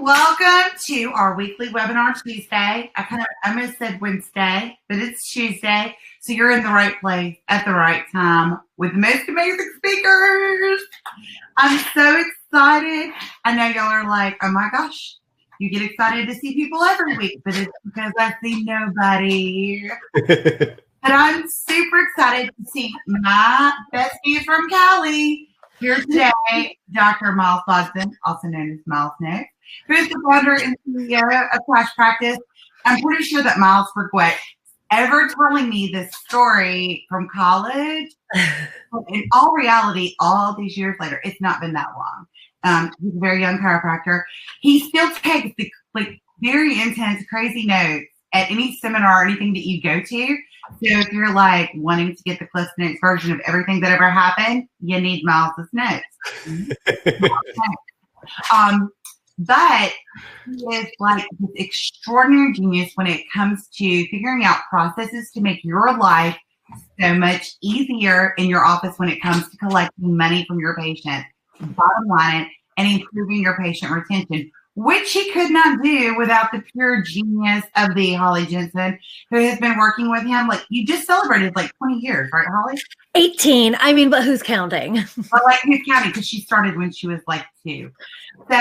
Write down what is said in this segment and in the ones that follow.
Welcome to our weekly webinar Tuesday. I almost said Wednesday, but it's Tuesday. So you're in the right place at the right time with the most amazing speakers. I'm so excited. I know y'all are like, oh my gosh, you get excited to see people every week, but it's because I see nobody. But I'm super excited to see my bestie from Cali here today, Dr. Miles Bodzin, also known as Miles Notes, who is the founder and CEO of Cash Practice. I'm pretty sure that Miles forgot ever telling me this story from college. But in all reality, all these years later, it's not been that long. He's a very young chiropractor. He still takes the very intense, crazy notes at any seminar or anything that you go to. So if you're like wanting to get the Cliff Notes version of everything that ever happened, you need Miles' notes. But he is like this extraordinary genius when it comes to figuring out processes to make your life so much easier in your office when it comes to collecting money from your patients, bottom line, and improving your patient retention, which he could not do without the pure genius of the Holly Jensen, who has been working with him. Like, you just celebrated like 20 years, right, Holly? 18. I mean, but who's counting? Well, like, who's counting? Because she started when she was like 2. So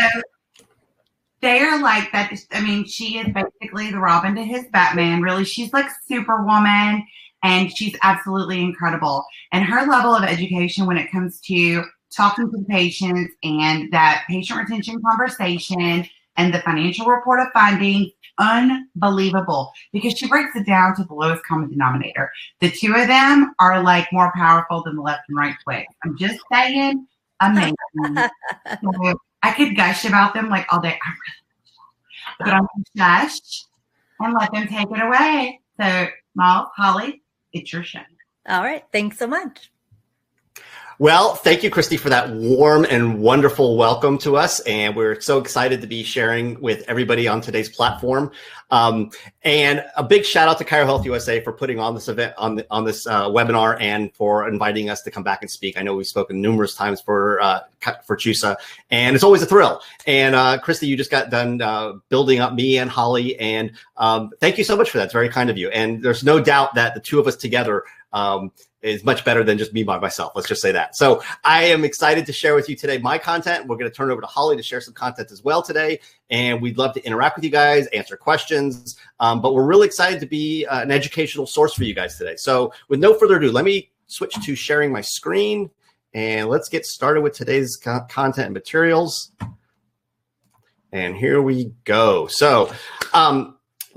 they're like that. I mean, she is basically the Robin to his Batman. Really, she's like Superwoman, and she's absolutely incredible. And her level of education when it comes to talking to the patients and that patient retention conversation and the financial report of findings, unbelievable, because she breaks it down to the lowest common denominator. The two of them are like more powerful than the left and right twig. I'm just saying, amazing. So I could gush about them like all day. But I'm going to gush and let them take it away. So, Miles, Holly, it's your show. All right. Thanks so much. Well, thank you, Christy, for that warm and wonderful welcome to us. And we're so excited to be sharing with everybody on today's platform. And a big shout out to ChiroHealthUSA for putting on this event, on this webinar, and for inviting us to come back and speak. I know we've spoken numerous times for CHUSA, and it's always a thrill. And Christy, you just got done building up me and Holly, and thank you so much for that. It's very kind of you. And there's no doubt that the two of us together is much better than just me by myself. Let's just say that. So I am excited to share with you today my content. We're going to turn it over to Holly to share some content as well today. And we'd love to interact with you guys, answer questions. But we're really excited to be an educational source for you guys today. So with no further ado, let me switch to sharing my screen and let's get started with today's content and materials. And here we go. So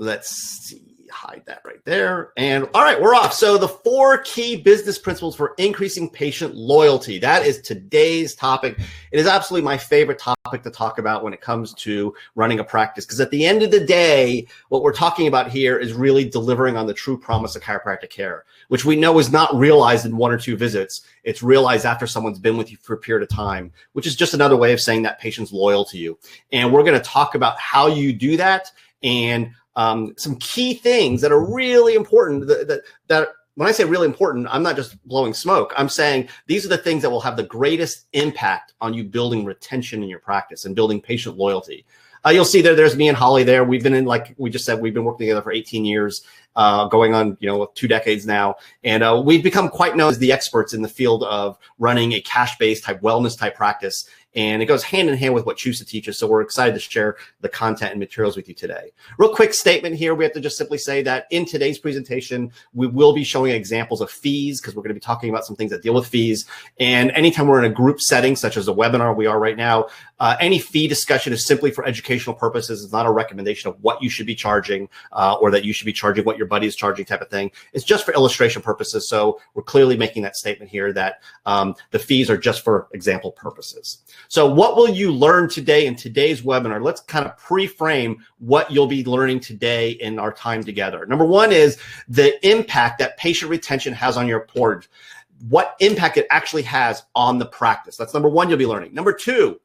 let's see. Hide that right there. And all right, we're off. So the 4 key business principles for increasing patient loyalty. That is today's topic. It is absolutely my favorite topic to talk about when it comes to running a practice. Because at the end of the day, what we're talking about here is really delivering on the true promise of chiropractic care, which we know is not realized in 1 or 2 visits. It's realized after someone's been with you for a period of time, which is just another way of saying that patient's loyal to you. And we're going to talk about how you do that and some key things that are really important that when I say really important, I'm not just blowing smoke. I'm saying these are the things that will have the greatest impact on you building retention in your practice and building patient loyalty. You'll see there's me and Holly there. We've been in, like we just said, we've been working together for 18 years, going on, 2 decades now. And we've become quite known as the experts in the field of running a cash-based type wellness type practice. And it goes hand in hand with what CHUSA teaches. So we're excited to share the content and materials with you today. Real quick statement here. We have to just simply say that in today's presentation, we will be showing examples of fees because we're going to be talking about some things that deal with fees. And anytime we're in a group setting, such as a webinar we are right now, any fee discussion is simply for educational purposes. It's not a recommendation of what you should be charging or that you should be charging what your buddy is charging type of thing. It's just for illustration purposes. So we're clearly making that statement here that the fees are just for example purposes. So what will you learn today in today's webinar? Let's kind of pre-frame what you'll be learning today in our time together. Number 1 is the impact that patient retention has on your board, what impact it actually has on the practice. That's number 1 you'll be learning. Number 2,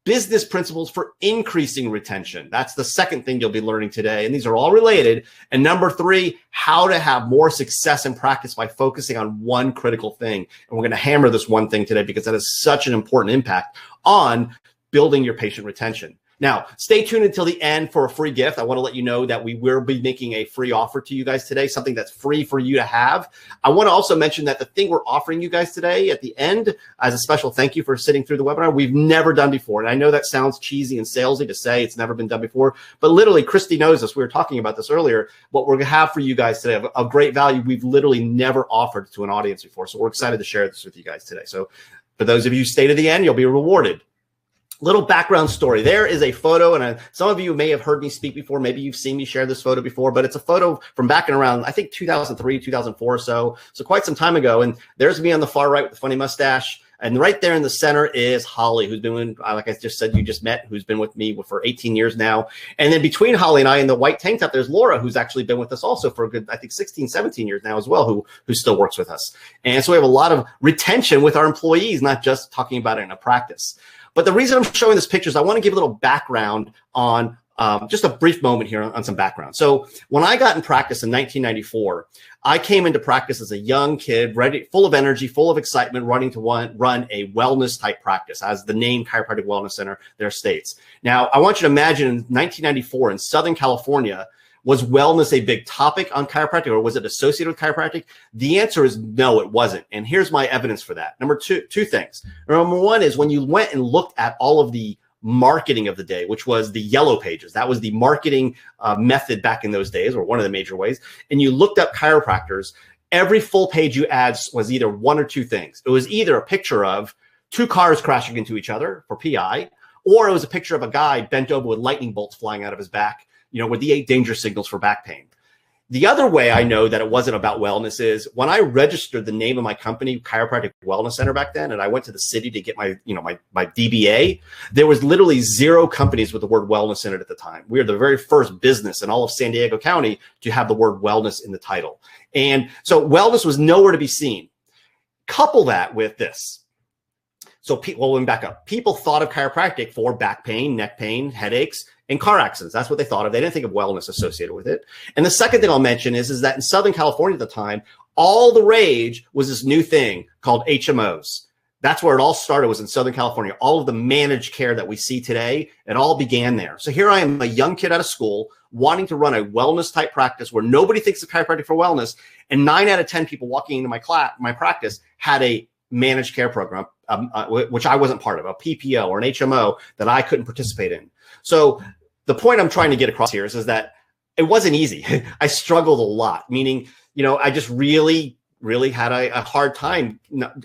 business principles for increasing retention. That's the second thing you'll be learning today. And these are all related. And number 3, how to have more success in practice by focusing on one critical thing. And we're going to hammer this one thing today because that has such an important impact on building your patient retention. Now, stay tuned until the end for a free gift. I want to let you know that we will be making a free offer to you guys today, something that's free for you to have. I want to also mention that the thing we're offering you guys today at the end, as a special thank you for sitting through the webinar, we've never done before. And I know that sounds cheesy and salesy to say it's never been done before, but literally, Christy knows this. We were talking about this earlier. What we're going to have for you guys today, a great value we've literally never offered to an audience before. So we're excited to share this with you guys today. So for those of you who stay to the end, you'll be rewarded. Little background story. There is a photo, and some of you may have heard me speak before. Maybe you've seen me share this photo before, but it's a photo from back in around, I think, 2003, 2004 or so. So quite some time ago. And there's me on the far right with the funny mustache. And right there in the center is Holly, who's been, like I just said, you just met, who's been with me for 18 years now. And then between Holly and I in the white tank top, there's Laura, who's actually been with us also for a good, I think, 16, 17 years now as well, who still works with us. And so we have a lot of retention with our employees, not just talking about it in a practice. But the reason I'm showing this picture is I want to give a little background on just a brief moment here on some background. So when I got in practice in 1994, I came into practice as a young kid, ready, full of energy, full of excitement, running to run a wellness type practice, as the name Chiropractic Wellness Center there states. Now, I want you to imagine in 1994 in Southern California, was wellness a big topic on chiropractic, or was it associated with chiropractic? The answer is no, it wasn't. And here's my evidence for that. Two things. Number one is when you went and looked at all of the marketing of the day, which was the yellow pages. That was the marketing method back in those days, or one of the major ways. And you looked up chiropractors, every full page you had was either one or two things. It was either a picture of two cars crashing into each other for PI, or it was a picture of a guy bent over with lightning bolts flying out of his back, with the 8 danger signals for back pain. The other way I know that it wasn't about wellness is when I registered the name of my company, Chiropractic Wellness Center, back then, and I went to the city to get my DBA, there was literally 0 companies with the word wellness in it at the time. We were the very first business in all of San Diego County to have the word wellness in the title. And so wellness was nowhere to be seen. Couple that with this. So let me back up. People thought of chiropractic for back pain, neck pain, headaches, and car accidents. That's what they thought of. They didn't think of wellness associated with it. And the second thing I'll mention is that in Southern California at the time, all the rage was this new thing called HMOs. That's where it all started, was in Southern California. All of the managed care that we see today, it all began there. So here I am, a young kid out of school, wanting to run a wellness type practice where nobody thinks of chiropractic for wellness. And 9 out of 10 people walking into my practice had a managed care program, which I wasn't part of, a PPO or an HMO that I couldn't participate in. So the point I'm trying to get across here is that it wasn't easy. I struggled a lot, meaning, I just really had a hard time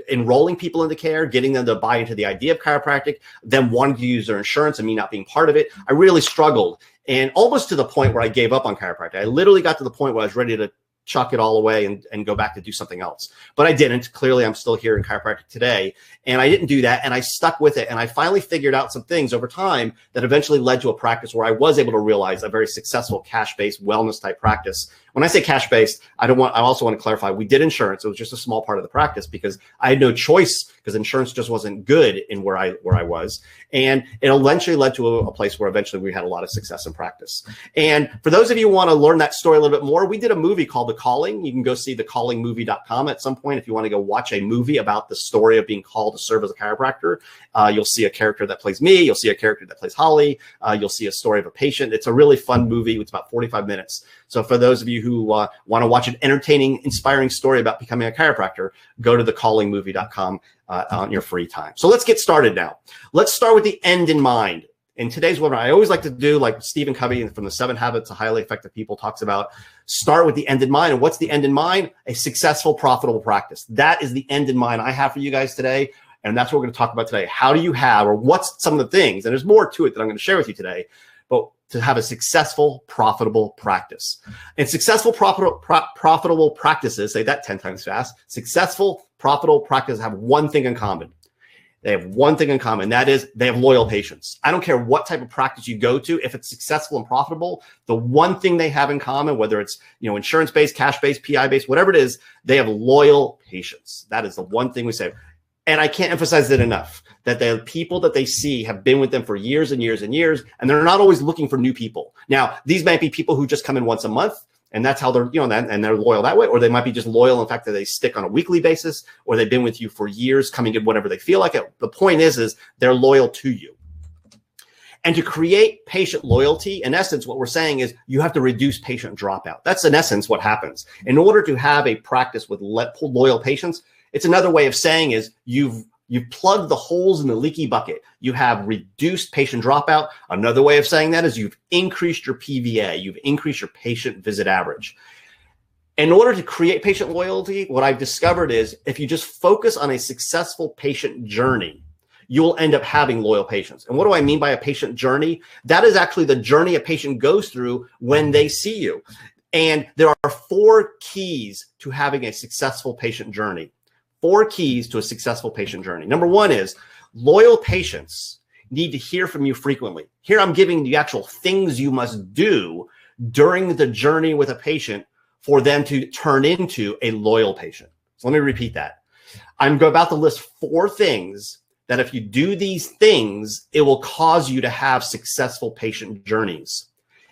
enrolling people into care, getting them to buy into the idea of chiropractic, them wanting to use their insurance and me not being part of it. I really struggled, and almost to the point where I gave up on chiropractic. I literally got to the point where I was ready to chuck it all away and go back to do something else. But I didn't. Clearly, I'm still here in chiropractic today. And I didn't do that. And I stuck with it. And I finally figured out some things over time that eventually led to a practice where I was able to realize a very successful cash-based wellness type practice. When I say cash-based, I also want to clarify, we did insurance. It was just a small part of the practice because I had no choice, because insurance just wasn't good in where I was. And it eventually led to a place where eventually we had a lot of success in practice. And for those of you who want to learn that story a little bit more, we did a movie called The Calling. You can go see thecallingmovie.com at some point if you want to go watch a movie about the story of being called to serve as a chiropractor. You'll see a character that plays me. You'll see a character that plays Holly. You'll see a story of a patient. It's a really fun movie. It's about 45 minutes. So for those of you who want to watch an entertaining, inspiring story about becoming a chiropractor, go to thecallingmovie.com on your free time. So let's get started now. Let's start with the end in mind. In today's webinar, I always like to do, like Stephen Covey from the 7 Habits of Highly Effective People talks about, start with the end in mind. And what's the end in mind? A successful, profitable practice. That is the end in mind I have for you guys today. And that's what we're going to talk about today. How do you have, or what's some of the things, and there's more to it that I'm going to share with you today, but to have a successful, profitable practice. And successful, profitable practices, say that 10 times fast, successful, profitable practices have one thing in common. They have one thing in common. That is, they have loyal patients. I don't care what type of practice you go to. If it's successful and profitable, the one thing they have in common, whether it's insurance-based, cash-based, PI-based, whatever it is, they have loyal patients. That is the one thing we say. And I can't emphasize it enough, that the people that they see have been with them for years and years and years, and they're not always looking for new people. Now, these might be people who just come in once a month, and that's how they're, and they're loyal that way, or they might be just loyal in fact that they stick on a weekly basis, or they've been with you for years, coming in whenever they feel like it. The point is they're loyal to you. And to create patient loyalty, in essence, what we're saying is you have to reduce patient dropout. That's in essence what happens. In order to have a practice with loyal patients, it's another way of saying is you've plugged the holes in the leaky bucket. You have reduced patient dropout. Another way of saying that is you've increased your PVA. You've increased your patient visit average. In order to create patient loyalty, what I've discovered is if you just focus on a successful patient journey, you'll end up having loyal patients. And what do I mean by a patient journey? That is actually the journey a patient goes through when they see you. And there are 4 keys to having a successful patient journey. 4 keys to a successful patient journey. Number 1 is loyal patients need to hear from you frequently. Here I'm giving the actual things you must do during the journey with a patient for them to turn into a loyal patient. So let me repeat that. I'm about to list 4 things that if you do these things, it will cause you to have successful patient journeys.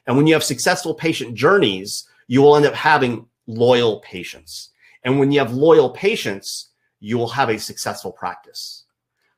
And when you have successful patient journeys, you will end up having loyal patients. And when you have loyal patients, you will have a successful practice.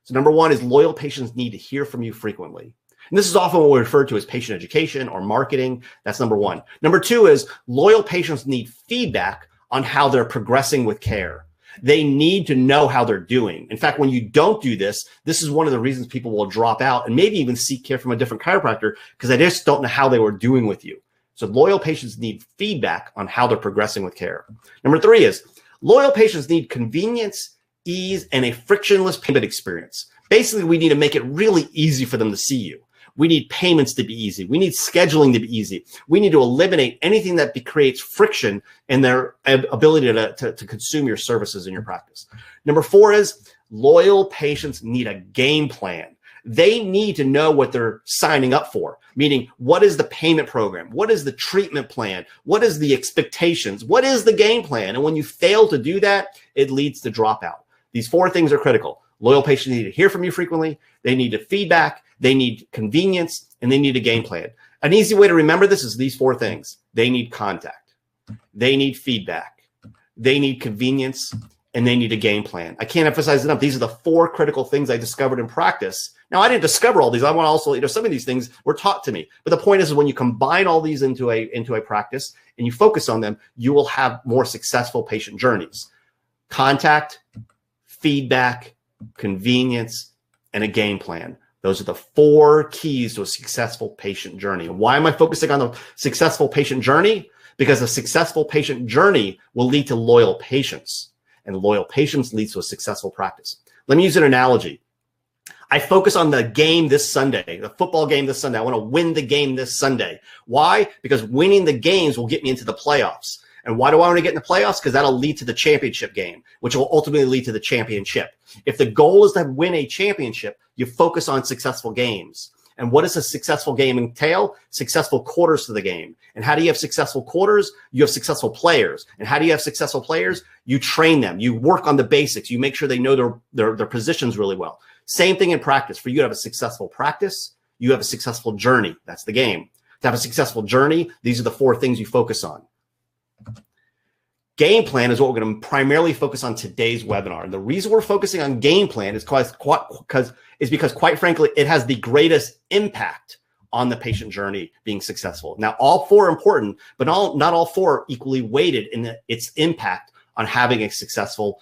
So number 1 is loyal patients need to hear from you frequently. And this is often what we refer to as patient education or marketing. That's number 1. Number 2 is loyal patients need feedback on how they're progressing with care. They need to know how they're doing. In fact, when you don't do this, this is one of the reasons people will drop out and maybe even seek care from a different chiropractor because they just don't know how they were doing with you. So loyal patients need feedback on how they're progressing with care. Number 3 is loyal patients need convenience, ease, and a frictionless payment experience. Basically, we need to make it really easy for them to see you. We need payments to be easy. We need scheduling to be easy. We need to eliminate anything that creates friction in their ability to consume your services in your practice. Number 4 is loyal patients need a game plan. They need to know what they're signing up for, meaning what is the payment program? What is the treatment plan? What is the expectations? What is the game plan? And when you fail to do that, it leads to dropout. These 4 things are critical. Loyal patients need to hear from you frequently. They need to feedback. They need convenience, and they need a game plan. An easy way to remember this is these 4 things. They need contact. They need feedback. They need convenience, and they need a game plan. I can't emphasize enough. These are the 4 critical things I discovered in practice. Now, I didn't discover all these. I want to also, some of these things were taught to me. But the point is when you combine all these into a practice and you focus on them, you will have more successful patient journeys. Contact, feedback, convenience, and a game plan. Those are the 4 keys to a successful patient journey. And why am I focusing on the successful patient journey? Because a successful patient journey will lead to loyal patients, and loyal patients leads to a successful practice. Let me use an analogy. I focus on the game this Sunday, the football game this Sunday. I want to win the game this Sunday. Why? Because winning the games will get me into the playoffs. And why do I want to get in the playoffs? Because that'll lead to the championship game, which will ultimately lead to the championship. If the goal is to win a championship, you focus on successful games. And what does a successful game entail? Successful quarters to the game. And how do you have successful quarters? You have successful players. And how do you have successful players? You train them. You work on the basics. You make sure they know their positions really well. Same thing in practice. For you to have a successful practice, you have a successful journey. That's the game. To have a successful journey, these are the 4 things you focus on. Game plan is what we're going to primarily focus on today's webinar. And the reason we're focusing on game plan is because, quite frankly, it has the greatest impact on the patient journey being successful. Now, all 4 are important, but not all 4 are equally weighted in its impact on having a successful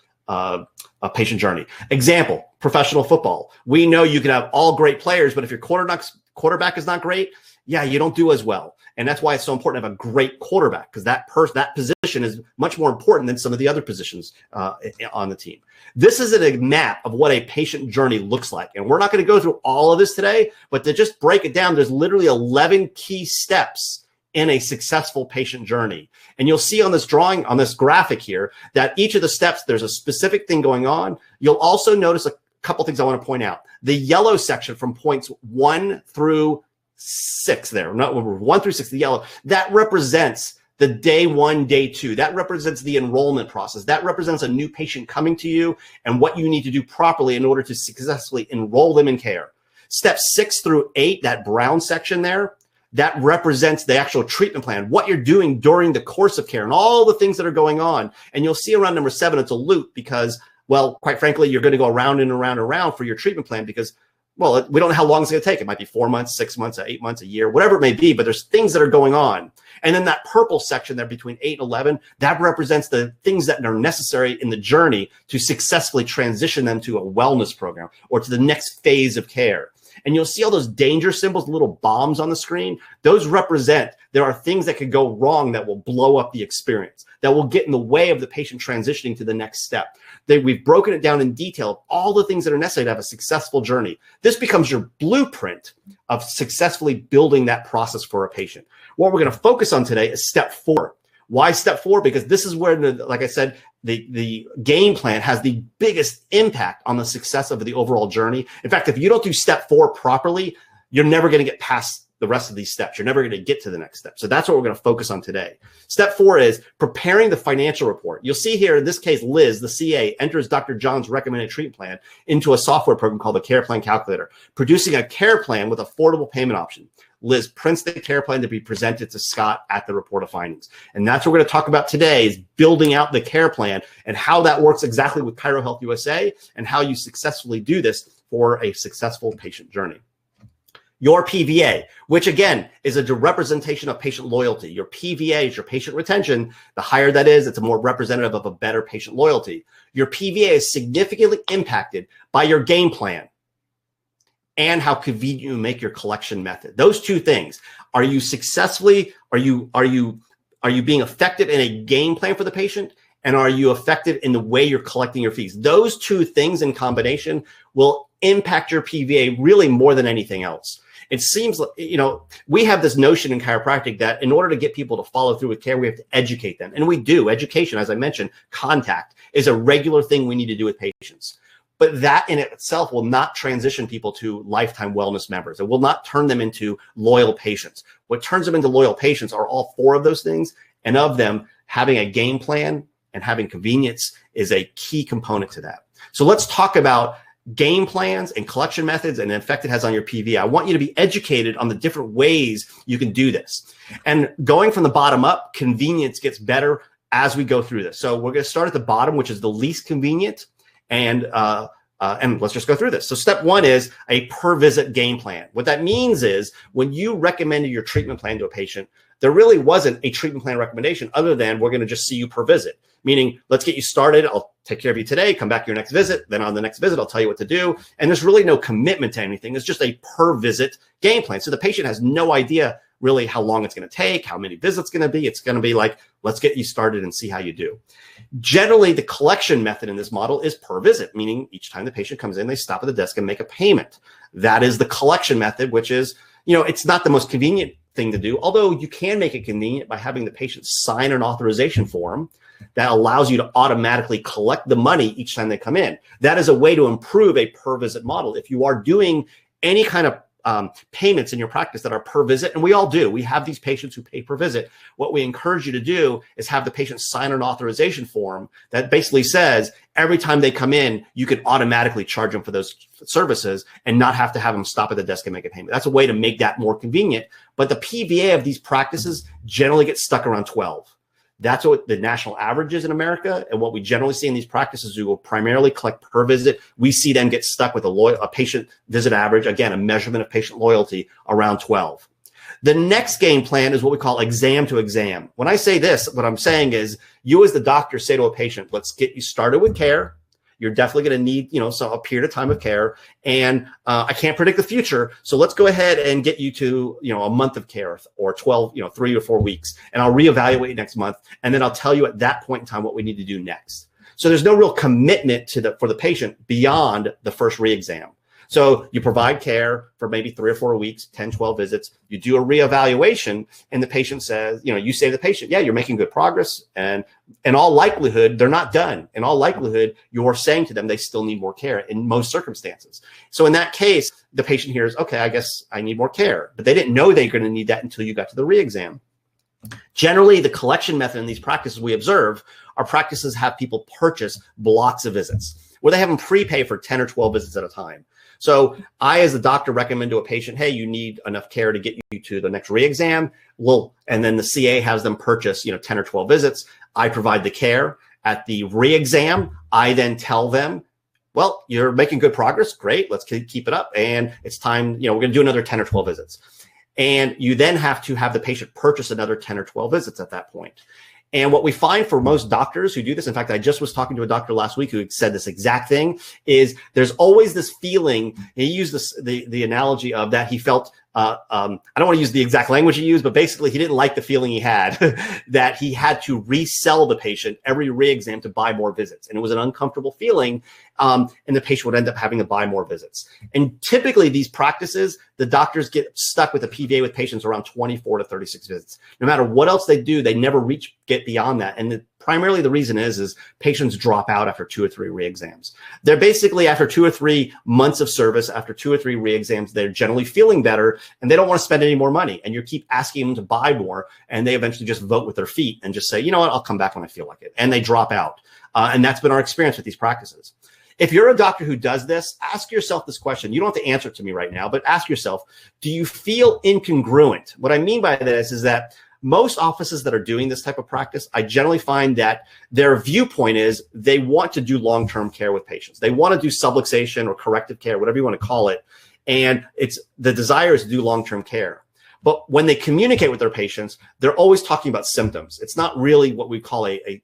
patient journey. Example, professional football. We know you can have all great players, but if your quarterback is not great, yeah, you don't do as well. And that's why it's so important to have a great quarterback, because that position is much more important than some of the other positions on the team. This is a map of what a patient journey looks like. And we're not going to go through all of this today, but to just break it down, there's literally 11 key steps in a successful patient journey. And you'll see on this drawing, on this graphic here, that each of the steps, there's a specific thing going on. You'll also notice a couple things I want to point out. The yellow section from points 1 through 6 there, not 1 through 6, the yellow, that represents the day 1, day 2. That represents the enrollment process. That represents a new patient coming to you and what you need to do properly in order to successfully enroll them in care. Steps 6 through 8, that brown section there, that represents the actual treatment plan, what you're doing during the course of care and all the things that are going on. And you'll see around number 7, it's a loop because, well, quite frankly, you're going to go around and around and around for your treatment plan because well, we don't know how long it's going to take. It might be 4 months, 6 months, 8 months, a year, whatever it may be, but there's things that are going on. And then that purple section there between 8 and 11, that represents the things that are necessary in the journey to successfully transition them to a wellness program or to the next phase of care. And you'll see all those danger symbols, little bombs on the screen. Those represent there are things that could go wrong that will blow up the experience, that will get in the way of the patient transitioning to the next step. We've broken it down in detail, all the things that are necessary to have a successful journey. This becomes your blueprint of successfully building that process for a patient. What we're going to focus on today is step 4. Why step 4? Because this is where, like I said, the game plan has the biggest impact on the success of the overall journey. In fact, if you don't do step 4 properly, you're never going to get past the rest of these steps. You're never going to get to the next step. So that's what we're going to focus on today. Step 4 is preparing the financial report. You'll see here, in this case, Liz, the CA, enters Dr. John's recommended treatment plan into a software program called the Care Plan Calculator, producing a care plan with affordable payment option. Liz prints the care plan to be presented to Scott at the report of findings. And that's what we're going to talk about today, is building out the care plan and how that works exactly with ChiroHealthUSA and how you successfully do this for a successful patient journey. Your PVA, which again is a representation of patient loyalty. Your PVA is your patient retention. The higher that is, it's a more representative of a better patient loyalty. Your PVA is significantly impacted by your game plan and how convenient you make your collection method. Those two things. Are you successfully, are you being effective in a game plan for the patient? And are you effective in the way you're collecting your fees? Those two things in combination will impact your PVA really more than anything else. It seems like, we have this notion in chiropractic that in order to get people to follow through with care, we have to educate them. And we do. Education, as I mentioned, contact is a regular thing we need to do with patients. But that in itself will not transition people to lifetime wellness members. It will not turn them into loyal patients. What turns them into loyal patients are all 4 of those things. And of them, having a game plan and having convenience is a key component to that. So let's talk about game plans and collection methods and the effect it has on your PV. I want you to be educated on the different ways you can do this. And going from the bottom up, convenience gets better as we go through this. So we're going to start at the bottom, which is the least convenient. And let's just go through this. So step 1 is a per visit game plan. What that means is when you recommended your treatment plan to a patient, there really wasn't a treatment plan recommendation other than we're going to just see you per visit. Meaning, let's get you started. I'll take care of you today. Come back your next visit. Then on the next visit, I'll tell you what to do. And there's really no commitment to anything. It's just a per visit game plan. So the patient has no idea really how long it's going to take, how many visits it's going to be. It's going to be like, let's get you started and see how you do. Generally, the collection method in this model is per visit, meaning each time the patient comes in, they stop at the desk and make a payment. That is the collection method, which is, it's not the most convenient thing to do, although you can make it convenient by having the patient sign an authorization form that allows you to automatically collect the money each time they come in. That is a way to improve a per visit model. If you are doing any kind of payments in your practice that are per visit, and we all do, we have these patients who pay per visit. What we encourage you to do is have the patient sign an authorization form that basically says every time they come in, you can automatically charge them for those services and not have to have them stop at the desk and make a payment. That's a way to make that more convenient. But the PVA of these practices generally gets stuck around 12. That's what the national average is in America. And what we generally see in these practices, we will primarily collect per visit. We see them get stuck with a patient visit average, again, a measurement of patient loyalty around 12. The next game plan is what we call exam to exam. When I say this, what I'm saying is you as the doctor say to a patient, let's get you started with care. You're definitely going to need, a period of time of care. And I can't predict the future. So let's go ahead and get you to, a month of care or 12, 3 or 4 weeks. And I'll reevaluate next month. And then I'll tell you at that point in time what we need to do next. So there's no real commitment for the patient beyond the first re-exam. So you provide care for maybe 3 or 4 weeks, 10, 12 visits. You do a reevaluation and the patient says, you say to the patient, yeah, you're making good progress. And in all likelihood, they're not done. In all likelihood, you're saying to them they still need more care in most circumstances. So in that case, the patient hears, okay, I guess I need more care. But they didn't know they were going to need that until you got to the re-exam. Generally, the collection method in these practices we observe are practices have people purchase blocks of visits where they have them prepay for 10 or 12 visits at a time. So I, as a doctor, recommend to a patient, hey, you need enough care to get you to the next re-exam. And then the CA has them purchase, 10 or 12 visits. I provide the care. At the re-exam, I then tell them well, you're making good progress. Great. Let's keep it up. And it's time, we're going to do another 10 or 12 visits. And you then have to have the patient purchase another 10 or 12 visits at that point. And what we find for most doctors who do this, in fact, I just was talking to a doctor last week who said this exact thing, is there's always this feeling. He used the analogy of that he felt, I don't want to use the exact language he used, but basically he didn't like the feeling he had that he had to resell the patient every re-exam to buy more visits. And it was an uncomfortable feeling. And the patient would end up having to buy more visits. And typically these practices, the doctors get stuck with a PVA with patients around 24 to 36 visits. No matter what else they do, they never get beyond that. And primarily the reason is patients drop out after 2 or 3 re-exams. They're basically, after 2 or 3 months of service, after 2 or 3 re-exams, they're generally feeling better and they don't want to spend any more money. And you keep asking them to buy more and they eventually just vote with their feet and just say, you know what, I'll come back when I feel like it. And they drop out. And that's been our experience with these practices. If you're a doctor who does this, ask yourself this question. You don't have to answer it to me right now, but ask yourself, do you feel incongruent? What I mean by this is that most offices that are doing this type of practice, I generally find that their viewpoint is they want to do long-term care with patients. They want to do subluxation or corrective care, whatever you want to call it. And the desire is to do long-term care. But when they communicate with their patients, they're always talking about symptoms. It's not really what we call a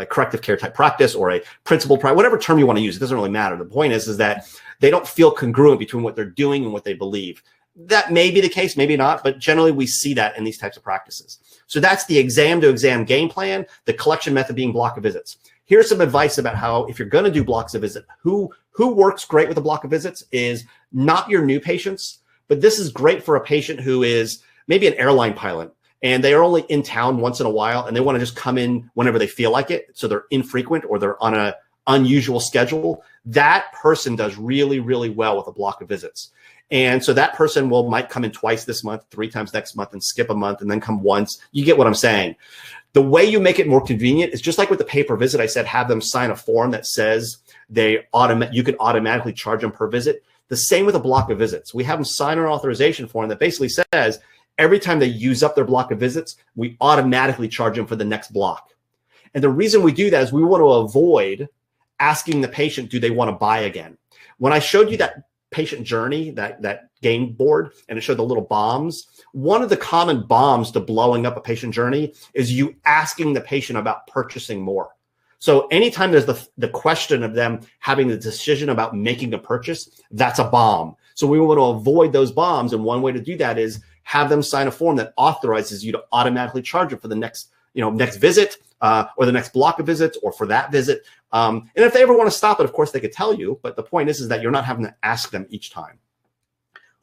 corrective care type practice or a principal practice, whatever term you want to use. It doesn't really matter. The point is that they don't feel congruent between what they're doing and what they believe. That may be the case, maybe not, but generally we see that in these types of practices. So that's the exam to exam game plan, the collection method being block of visits. Here's some advice about how, if you're going to do blocks of visit, who works great with a block of visits is not your new patients, but this is great for a patient who is maybe an airline pilot and they are only in town once in a while and they want to just come in whenever they feel like it. So they're infrequent or they're on an unusual schedule. That person does really, really well with a block of visits. And so that person might come in twice this month, 3 times next month, and skip a month, and then come once. You get what I'm saying. The way you make it more convenient is just like with the pay per visit. I said have them sign a form that says you can automatically charge them per visit. The same with a block of visits. We have them sign an authorization form that basically says every time they use up their block of visits, we automatically charge them for the next block. And the reason we do that is we want to avoid asking the patient, do they want to buy again? When I showed you that patient journey, that game board, and it showed the little bombs. One of the common bombs to blowing up a patient journey is you asking the patient about purchasing more. So anytime there's the question of them having the decision about making a purchase, that's a bomb. So we want to avoid those bombs. And one way to do that is have them sign a form that authorizes you to automatically charge them for the next visit, or the next block of visits, or for that visit. And if they ever want to stop it, of course, they could tell you. But the point is that you're not having to ask them each time.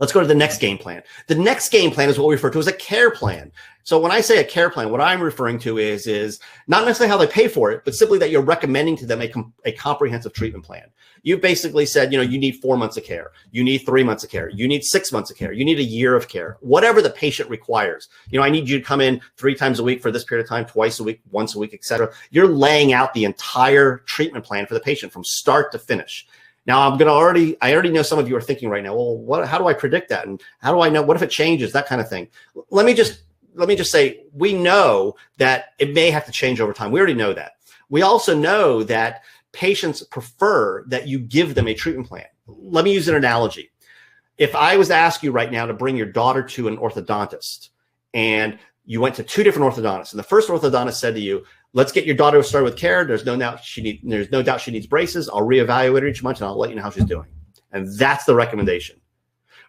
Let's go to the next game plan. The next game plan is what we refer to as a care plan. So when I say a care plan, what I'm referring to is not necessarily how they pay for it, but simply that you're recommending to them a comprehensive treatment plan. You basically said, you need 4 months of care. You need 3 months of care. You need 6 months of care. You need a year of care, whatever the patient requires. I need you to come in 3 times a week for this period of time, twice a week, once a week, et cetera. You're laying out the entire treatment plan for the patient from start to finish. Now, I already know some of you are thinking right now, well, how do I predict that? And how do I know, what if it changes, that kind of thing? Let me just say, we know that it may have to change over time. We already know that. We also know that patients prefer that you give them a treatment plan. Let me use an analogy. If I was to ask you right now to bring your daughter to an orthodontist and you went to 2 different orthodontists and the first orthodontist said to you, let's get your daughter started with care. There's no doubt she needs braces. I'll reevaluate her each month and I'll let you know how she's doing. And that's the recommendation.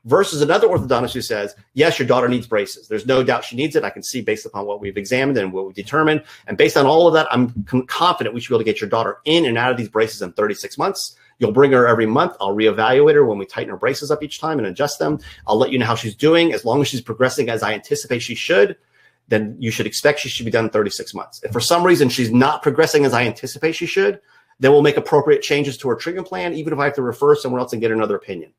Versus another orthodontist who says, yes, your daughter needs braces. There's no doubt she needs it. I can see based upon what we've examined and what we've determined. And based on all of that, I'm confident we should be able to get your daughter in and out of these braces in 36 months. You'll bring her every month. I'll reevaluate her when we tighten her braces up each time and adjust them. I'll let you know how she's doing. As long as she's progressing as I anticipate she should, then you should expect she should be done in 36 months. If for some reason she's not progressing as I anticipate she should, then we'll make appropriate changes to her treatment plan, even if I have to refer somewhere else and get another opinion.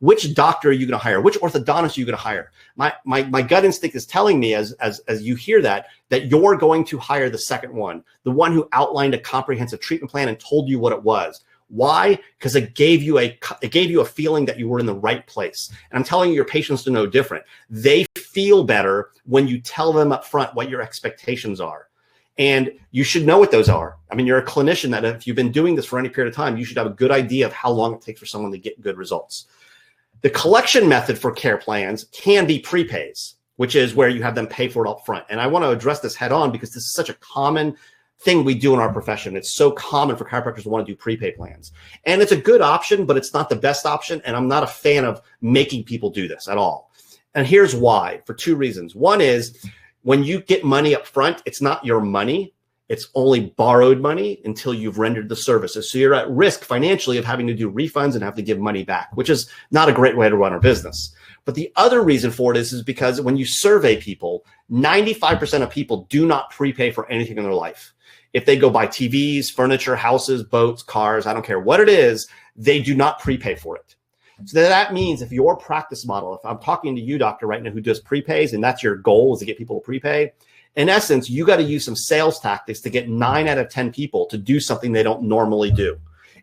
Which doctor are you going to hire? Which orthodontist are you going to hire? My gut instinct is telling me as you hear that you're going to hire the second one, the one who outlined a comprehensive treatment plan and told you what it was. Why? Because it gave you a feeling that you were in the right place. And I'm telling you, your patients are no different. They feel better when you tell them up front what your expectations are. And you should know what those are. I mean, you're a clinician that if you've been doing this for any period of time, you should have a good idea of how long it takes for someone to get good results. The collection method for care plans can be prepays, which is where you have them pay for it up front. And I want to address this head on because this is such a common thing we do in our profession. It's so common for chiropractors to want to do prepay plans. And it's a good option, but it's not the best option. And I'm not a fan of making people do this at all. And here's why, for two reasons. One is when you get money up front, it's not your money. It's only borrowed money until you've rendered the services. So you're at risk financially of having to do refunds and have to give money back, which is not a great way to run a business. But the other reason for it is because when you survey people, 95% of people do not prepay for anything in their life. If they go buy TVs, furniture, houses, boats, cars, I don't care what it is, they do not prepay for it. So that means if your practice model, if I'm talking to you, doctor, right now, who does prepays, and that's your goal is to get people to prepay, in essence, you got to use some sales tactics to get 9 out of 10 people to do something they don't normally do.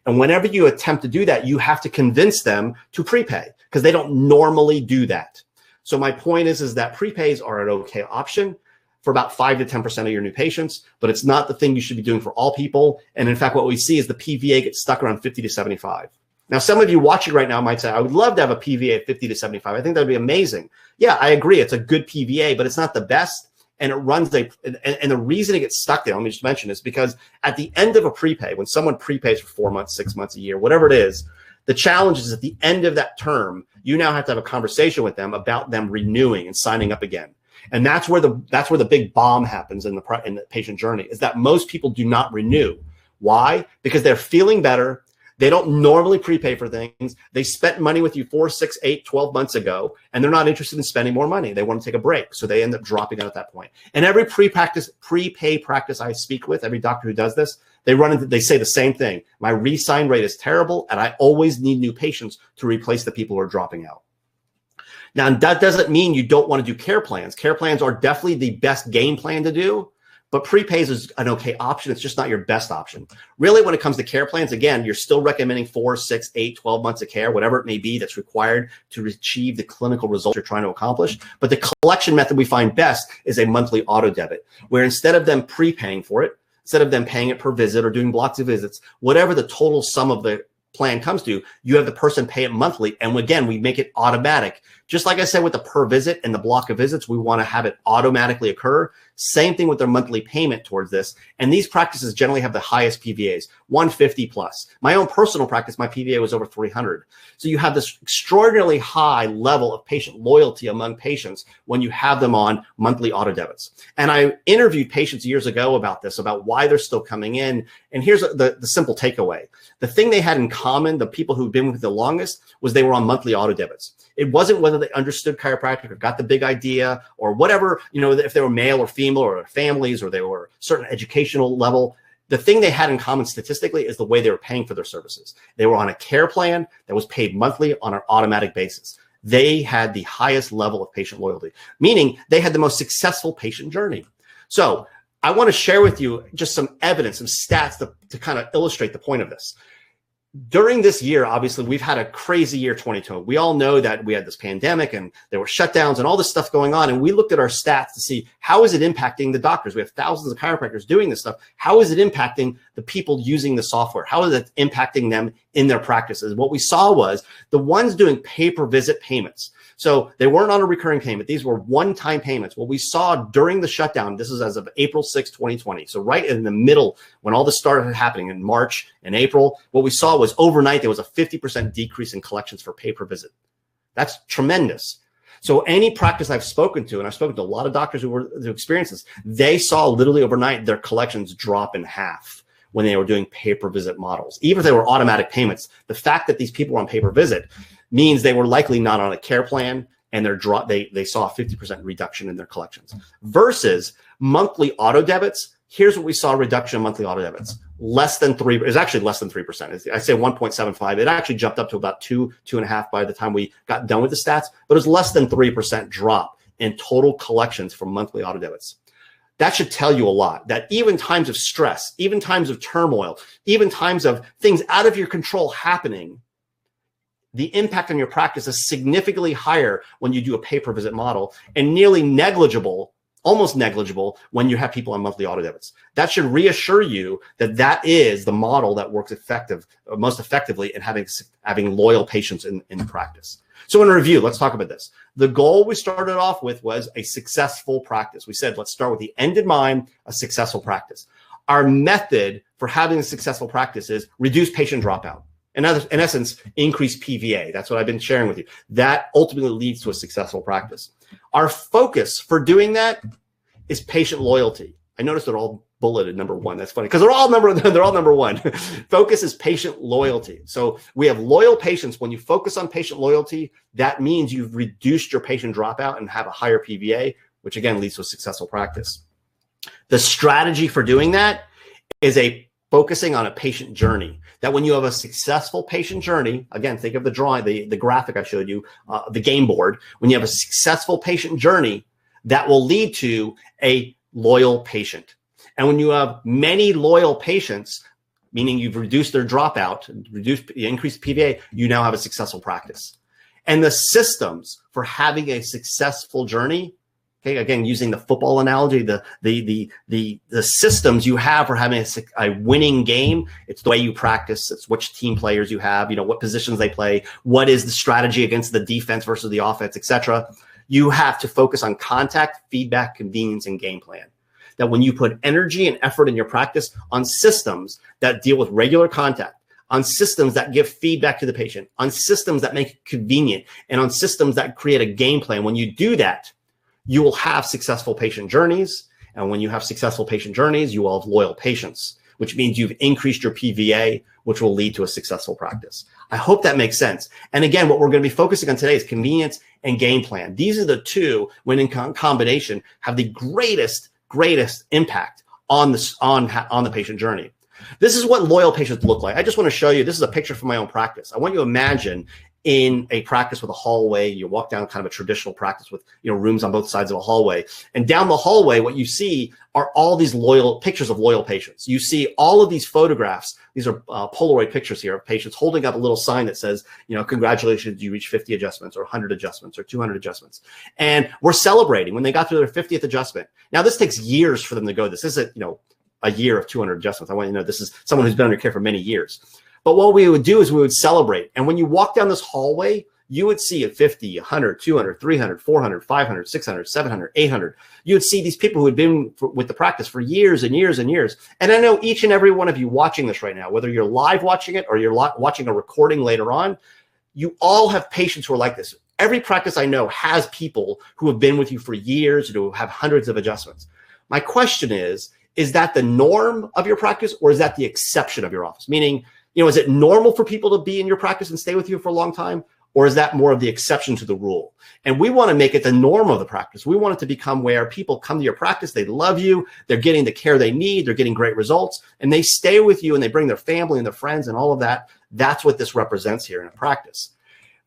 And whenever you attempt to do that, you have to convince them to prepay because they don't normally do that. So my point is that prepays are an okay option for about 5 to 10% of your new patients, but it's not the thing you should be doing for all people. And in fact, what we see is the PVA gets stuck around 50 to 75. Now, some of you watching right now might say, I would love to have a PVA of 50 to 75. I think that'd be amazing. Yeah, I agree. It's a good PVA, but it's not the best. And it runs and the reason it gets stuck there, let me just mention, is because at the end of a prepay, when someone prepays for 4 months, 6 months, a year, whatever it is, the challenge is at the end of that term, you now have to have a conversation with them about them renewing and signing up again. And that's where the big bomb happens in the patient journey, is that most people do not renew. Why? Because they're feeling better. They don't normally prepay for things. They spent money with you 4, 6, 8, 12 months ago, and they're not interested in spending more money. They want to take a break. So they end up dropping out at that point. And every prepay practice I speak with, every doctor who does this, they say the same thing. My re-sign rate is terrible, and I always need new patients to replace the people who are dropping out. Now, that doesn't mean you don't want to do care plans. Care plans are definitely the best game plan to do, but prepays is an okay option. It's just not your best option. Really, when it comes to care plans, again, you're still recommending 4, 6, 8, 12 months of care, whatever it may be that's required to achieve the clinical results you're trying to accomplish. But the collection method we find best is a monthly auto debit, where instead of them prepaying for it, instead of them paying it per visit or doing blocks of visits, whatever the total sum of the plan comes to, you have the person pay it monthly. And again, we make it automatic. Just like I said with the per visit and the block of visits, we want to have it automatically occur. Same thing with their monthly payment towards this. And these practices generally have the highest PVAs, 150 plus. My own personal practice, my PVA was over 300. So you have this extraordinarily high level of patient loyalty among patients when you have them on monthly auto debits. And I interviewed patients years ago about this, about why they're still coming in. And here's the simple takeaway. The thing they had in common, the people who've been with the longest, was they were on monthly auto debits. It wasn't whether they understood chiropractic or got the big idea or whatever, if they were male or female or families or they were a certain educational level. The thing they had in common statistically is the way they were paying for their services. They were on a care plan that was paid monthly on an automatic basis. They had the highest level of patient loyalty, meaning they had the most successful patient journey. So I want to share with you just some evidence, some stats to kind of illustrate the point of this. During this year, obviously, we've had a crazy year, 2020. We all know that we had this pandemic and there were shutdowns and all this stuff going on. And we looked at our stats to see how is it impacting the doctors. We have thousands of chiropractors doing this stuff. How is it impacting the people using the software? How is it impacting them in their practices? What we saw was the ones doing pay-per-visit payments. So they weren't on a recurring payment. These were one-time payments. What we saw during the shutdown, this is as of April 6, 2020. So right in the middle, when all this started happening in March and April, what we saw was overnight, there was a 50% decrease in collections for pay-per-visit. That's tremendous. So any practice I've spoken to, and I've spoken to a lot of doctors who experienced this, they saw literally overnight their collections drop in half when they were doing pay-per-visit models. Even if they were automatic payments, the fact that these people were on pay-per-visit means they were likely not on a care plan, and they saw a 50% reduction in their collections. Versus monthly auto debits, here's what we saw: a reduction in monthly auto debits. Less than 3%. It's actually less than 3%. I say 1.75. It actually jumped up to about 2.5 by the time we got done with the stats, but it was less than 3% drop in total collections from monthly auto debits. That should tell you a lot, that even times of stress, even times of turmoil, even times of things out of your control happening, the impact on your practice is significantly higher when you do a pay-per-visit model and nearly negligible almost negligible when you have people on monthly auto debits. That should reassure you that that is the model that works most effectively in having loyal patients in the practice. So in review, let's talk about this. The goal we started off with was a successful practice. We said, let's start with the end in mind, a successful practice. Our method for having a successful practice is reduce patient dropout. In essence, increase PVA. That's what I've been sharing with you. That ultimately leads to a successful practice. Our focus for doing that is patient loyalty. I noticed they're all bulleted number one. That's funny because they're all number one. Focus is patient loyalty. So we have loyal patients. When you focus on patient loyalty, that means you've reduced your patient dropout and have a higher PVA, which again leads to a successful practice. The strategy for doing that is focusing on a patient journey. That when you have a successful patient journey, again, think of the drawing, the graphic I showed you, the game board. When you have a successful patient journey, that will lead to a loyal patient. And when you have many loyal patients, meaning you've reduced their dropout, increased PVA, you now have a successful practice. And the systems for having a successful journey, okay, again, using the football analogy, the systems you have for having a winning game, it's the way you practice, it's which team players you have, what positions they play, what is the strategy against the defense versus the offense, etc. You have to focus on contact, feedback, convenience, and game plan. That when you put energy and effort in your practice on systems that deal with regular contact, on systems that give feedback to the patient, on systems that make it convenient, and on systems that create a game plan, when you do that, you will have successful patient journeys. And when you have successful patient journeys, you will have loyal patients, which means you've increased your PVA, which will lead to a successful practice. I hope that makes sense. And again, what we're going to be focusing on today is convenience and game plan. These are the two, when in combination, have the greatest impact on the patient journey. This is what loyal patients look like. I just want to show you, this is a picture from my own practice. I want you to imagine in a practice with a hallway, you walk down kind of a traditional practice with rooms on both sides of a hallway. And down the hallway, what you see are all these pictures of loyal patients. You see all of these photographs. These are Polaroid pictures here of patients holding up a little sign that says, congratulations, you reached 50 adjustments or 100 adjustments or 200 adjustments. And we're celebrating when they got through their 50th adjustment. Now, this takes years for them to go. This isn't, a year of 200 adjustments. I want you to know this is someone who's been under care for many years. But what we would do is we would celebrate. And when you walk down this hallway, you would see at 50, 100, 200, 300, 400, 500, 600, 700, 800. You would see these people who had been with the practice for years and years and years. And I know each and every one of you watching this right now, whether you're live watching it or you're watching a recording later on, you all have patients who are like this. Every practice I know has people who have been with you for years, who have hundreds of adjustments. My question is that the norm of your practice or is that the exception of your office? Meaning, is it normal for people to be in your practice and stay with you for a long time? Or is that more of the exception to the rule? And we want to make it the norm of the practice. We want it to become where people come to your practice, they love you, they're getting the care they need, they're getting great results, and they stay with you and they bring their family and their friends and all of that. That's what this represents here in a practice.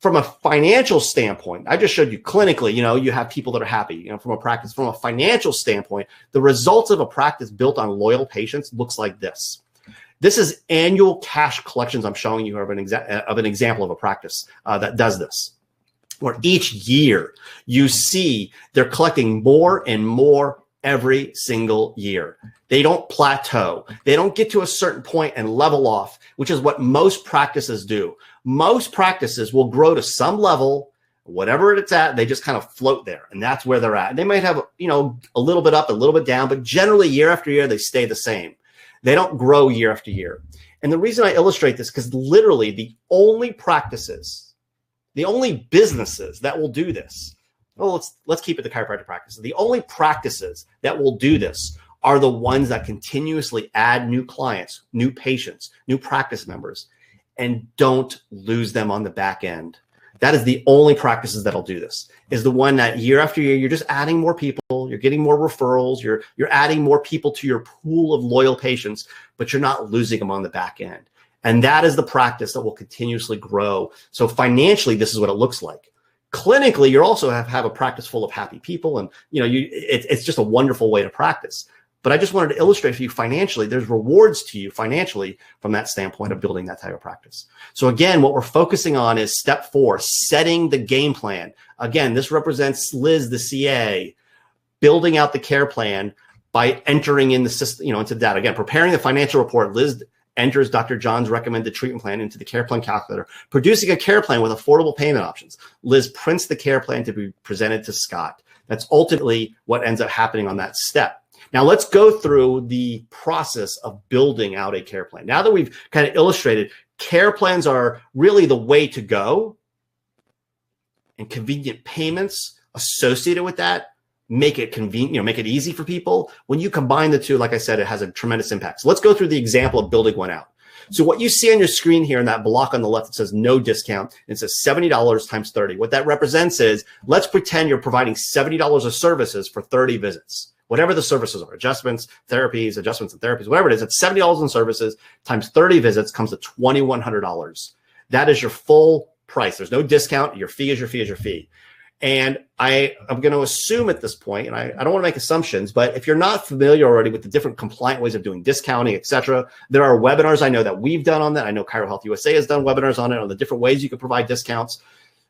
From a financial standpoint, I just showed you clinically, you have people that are happy, from a practice. From a financial standpoint, the results of a practice built on loyal patients looks like this. This is annual cash collections. I'm showing you of an example of a practice that does this, where each year you see they're collecting more and more every single year. They don't plateau. They don't get to a certain point and level off, which is what most practices do. Most practices will grow to some level, whatever it's at, they just kind of float there, and that's where they're at. And they might have, a little bit up, a little bit down, but generally year after year, they stay the same. They don't grow year after year. And the reason I illustrate this, because literally the only businesses that will do this, let's keep it the chiropractic practices. The only practices that will do this are the ones that continuously add new clients, new patients, new practice members, and don't lose them on the back end. That is the only practices that'll do this, is the one that year after year, you're just adding more people, you're getting more referrals, you're adding more people to your pool of loyal patients, but you're not losing them on the back end. And that is the practice that will continuously grow. So financially, this is what it looks like. Clinically, you also have a practice full of happy people, and it's just a wonderful way to practice. But I just wanted to illustrate for you financially, there's rewards to you financially from that standpoint of building that type of practice. So again, what we're focusing on is step 4, setting the game plan. Again, this represents Liz, the CA, building out the care plan by entering in the system, into data. Again, preparing the financial report. Liz enters Dr. John's recommended treatment plan into the care plan calculator, producing a care plan with affordable payment options. Liz prints the care plan to be presented to Scott. That's ultimately what ends up happening on that step. Now let's go through the process of building out a care plan. Now that we've kind of illustrated, care plans are really the way to go, and convenient payments associated with that make it convenient, make it easy for people. When you combine the two, like I said, it has a tremendous impact. So let's go through the example of building one out. So what you see on your screen here in that block on the left, it says no discount. It says $70 times 30. What that represents is, let's pretend you're providing $70 of services for 30 visits. Whatever the services are, adjustments and therapies, whatever it is, it's $70 in services times 30 visits comes to $2,100. That is your full price. There's no discount. Your fee is your fee is your fee. And I'm going to assume at this point, and I don't want to make assumptions, but if you're not familiar already with the different compliant ways of doing discounting, et cetera, there are webinars I know that we've done on that. I know ChiroHealthUSA has done webinars on it, on the different ways you can provide discounts.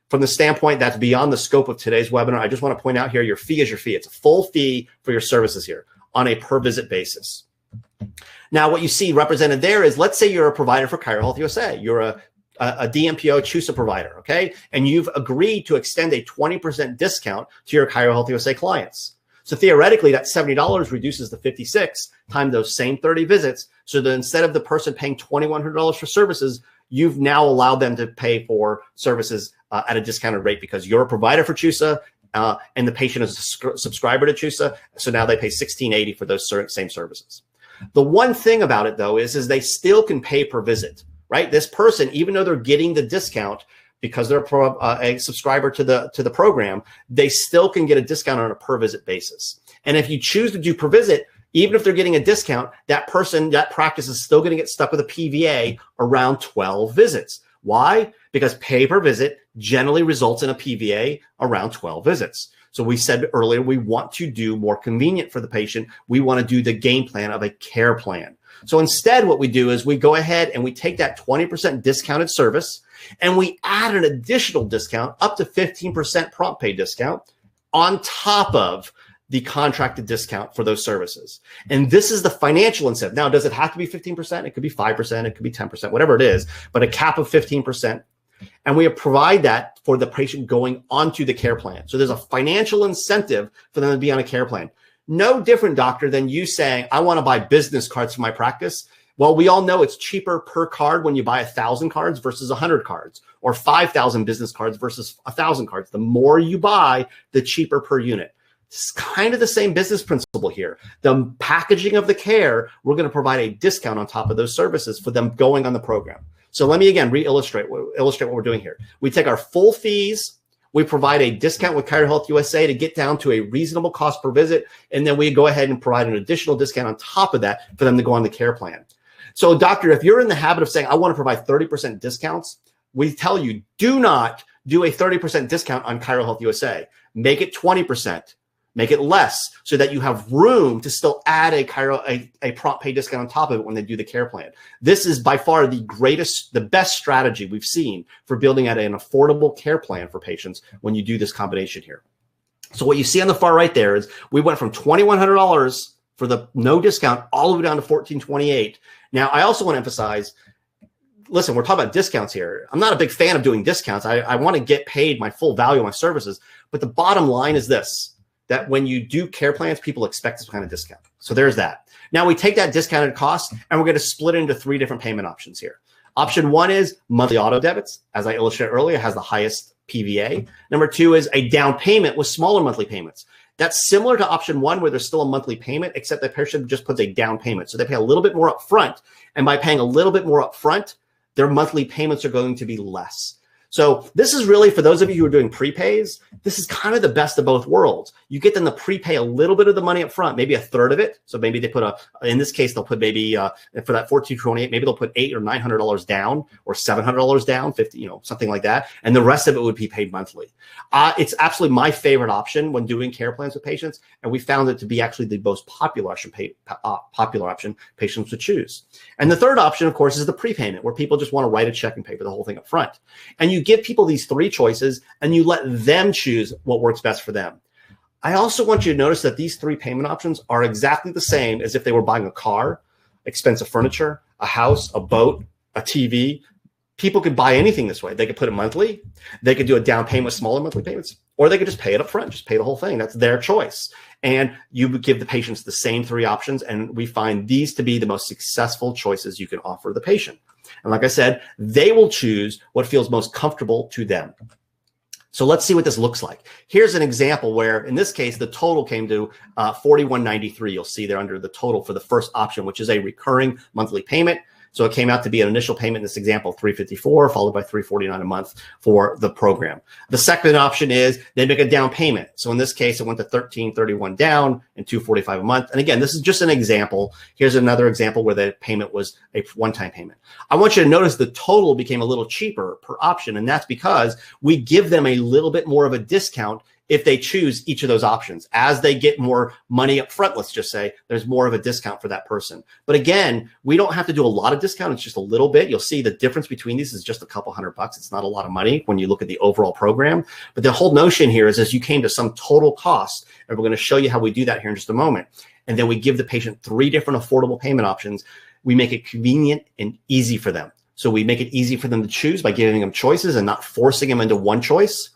From the standpoint that's beyond the scope of today's webinar, I just want to point out here, your fee is your fee. It's a full fee for your services here on a per visit basis. Now, what you see represented there is, let's say you're a provider for ChiroHealthUSA. You're a DMPO CHUSA provider, okay? And you've agreed to extend a 20% discount to your ChiroHealthUSA clients. So theoretically, that $70 reduces to $56 times those same 30 visits. So that instead of the person paying $2,100 for services, you've now allowed them to pay for services at a discounted rate because you're a provider for CHUSA and the patient is a subscriber to CHUSA. So now they pay $1,680 for those same services. The one thing about it, though, is they still can pay per visit. Right? This person, even though they're getting the discount because they're a subscriber to the program, they still can get a discount on a per visit basis. And if you choose to do per visit, even if they're getting a discount, that practice is still going to get stuck with a PVA around 12 visits. Why? Because pay per visit generally results in a PVA around 12 visits. So we said earlier, we want to do more convenient for the patient. We want to do the game plan of a care plan. So instead, what we do is we go ahead and we take that 20% discounted service and we add an additional discount up to 15% prompt pay discount on top of the contracted discount for those services. And this is the financial incentive. Now, does it have to be 15%? It could be 5%. It could be 10%, whatever it is, but a cap of 15%. And we provide that for the patient going onto the care plan. So there's a financial incentive for them to be on a care plan. No different, doctor, than you saying, I want to buy business cards for my practice. Well, we all know it's cheaper per card when you buy 1,000 cards versus 100 cards, or 5,000 business cards versus 1,000 cards. The more you buy, the cheaper per unit. It's kind of the same business principle here. The packaging of the care, we're going to provide a discount on top of those services for them going on the program. So let me again illustrate what we're doing here. We take our full fees. We provide a discount with ChiroHealthUSA to get down to a reasonable cost per visit. And then we go ahead and provide an additional discount on top of that for them to go on the care plan. So doctor, if you're in the habit of saying, I want to provide 30% discounts, we tell you, do not do a 30% discount on ChiroHealthUSA. Make it 20%. Make it less so that you have room to still add a prompt pay discount on top of it when they do the care plan. This is by far the best strategy we've seen for building out an affordable care plan for patients when you do this combination here. So what you see on the far right there is we went from $2,100 for the no discount all the way down to $1,428. Now, I also want to emphasize, listen, we're talking about discounts here. I'm not a big fan of doing discounts. I want to get paid my full value of my services. But the bottom line is this, that when you do care plans, people expect this kind of discount. So there's that. Now we take that discounted cost and we're going to split it into 3 different payment options here. Option 1 is monthly auto debits. As I illustrated earlier, has the highest PVA. Number 2 is a down payment with smaller monthly payments. That's similar to option 1 where there's still a monthly payment, except the patient just puts a down payment. So they pay a little bit more up front. And by paying a little bit more up front, their monthly payments are going to be less. So this is really, for those of you who are doing prepays, this is kind of the best of both worlds. You get them to prepay a little bit of the money up front, maybe a third of it. So maybe they put in this case, they'll put maybe for that $1,428, maybe they'll put $800 or $900 down or $700 down, 50, something like that. And the rest of it would be paid monthly. It's absolutely my favorite option when doing care plans with patients. And we found it to be actually the most popular option patients would choose. And the third option, of course, is the prepayment, where people just want to write a check and pay for the whole thing up front. And you give people these 3 choices and you let them choose what works best for them. I also want you to notice that these 3 payment options are exactly the same as if they were buying a car, expensive furniture, a house, a boat, a TV. People could buy anything this way. They could put it monthly. They could do a down payment with smaller monthly payments, or they could just pay it up front, just pay the whole thing. That's their choice. And you would give the patients the same 3 options. And we find these to be the most successful choices you can offer the patient. And like I said, they will choose what feels most comfortable to them. So let's see what this looks like. Here's an example where, in this case, the total came to $41.93. You'll see there under the total for the first option, which is a recurring monthly payment. So it came out to be an initial payment in this example, $354, followed by $349 a month for the program. The second option is they make a down payment. So in this case, it went to $1,331 down and $245 a month. And again, this is just an example. Here's another example where the payment was a one-time payment. I want you to notice the total became a little cheaper per option, and that's because we give them a little bit more of a discount if they choose each of those options. As they get more money up front, let's just say, there's more of a discount for that person. But again, we don't have to do a lot of discount. It's just a little bit. You'll see the difference between these is just a couple $100. It's not a lot of money when you look at the overall program. But the whole notion here is as you came to some total cost, and we're going to show you how we do that here in just a moment. And then we give the patient 3 different affordable payment options. We make it convenient and easy for them. So we make it easy for them to choose by giving them choices and not forcing them into one choice.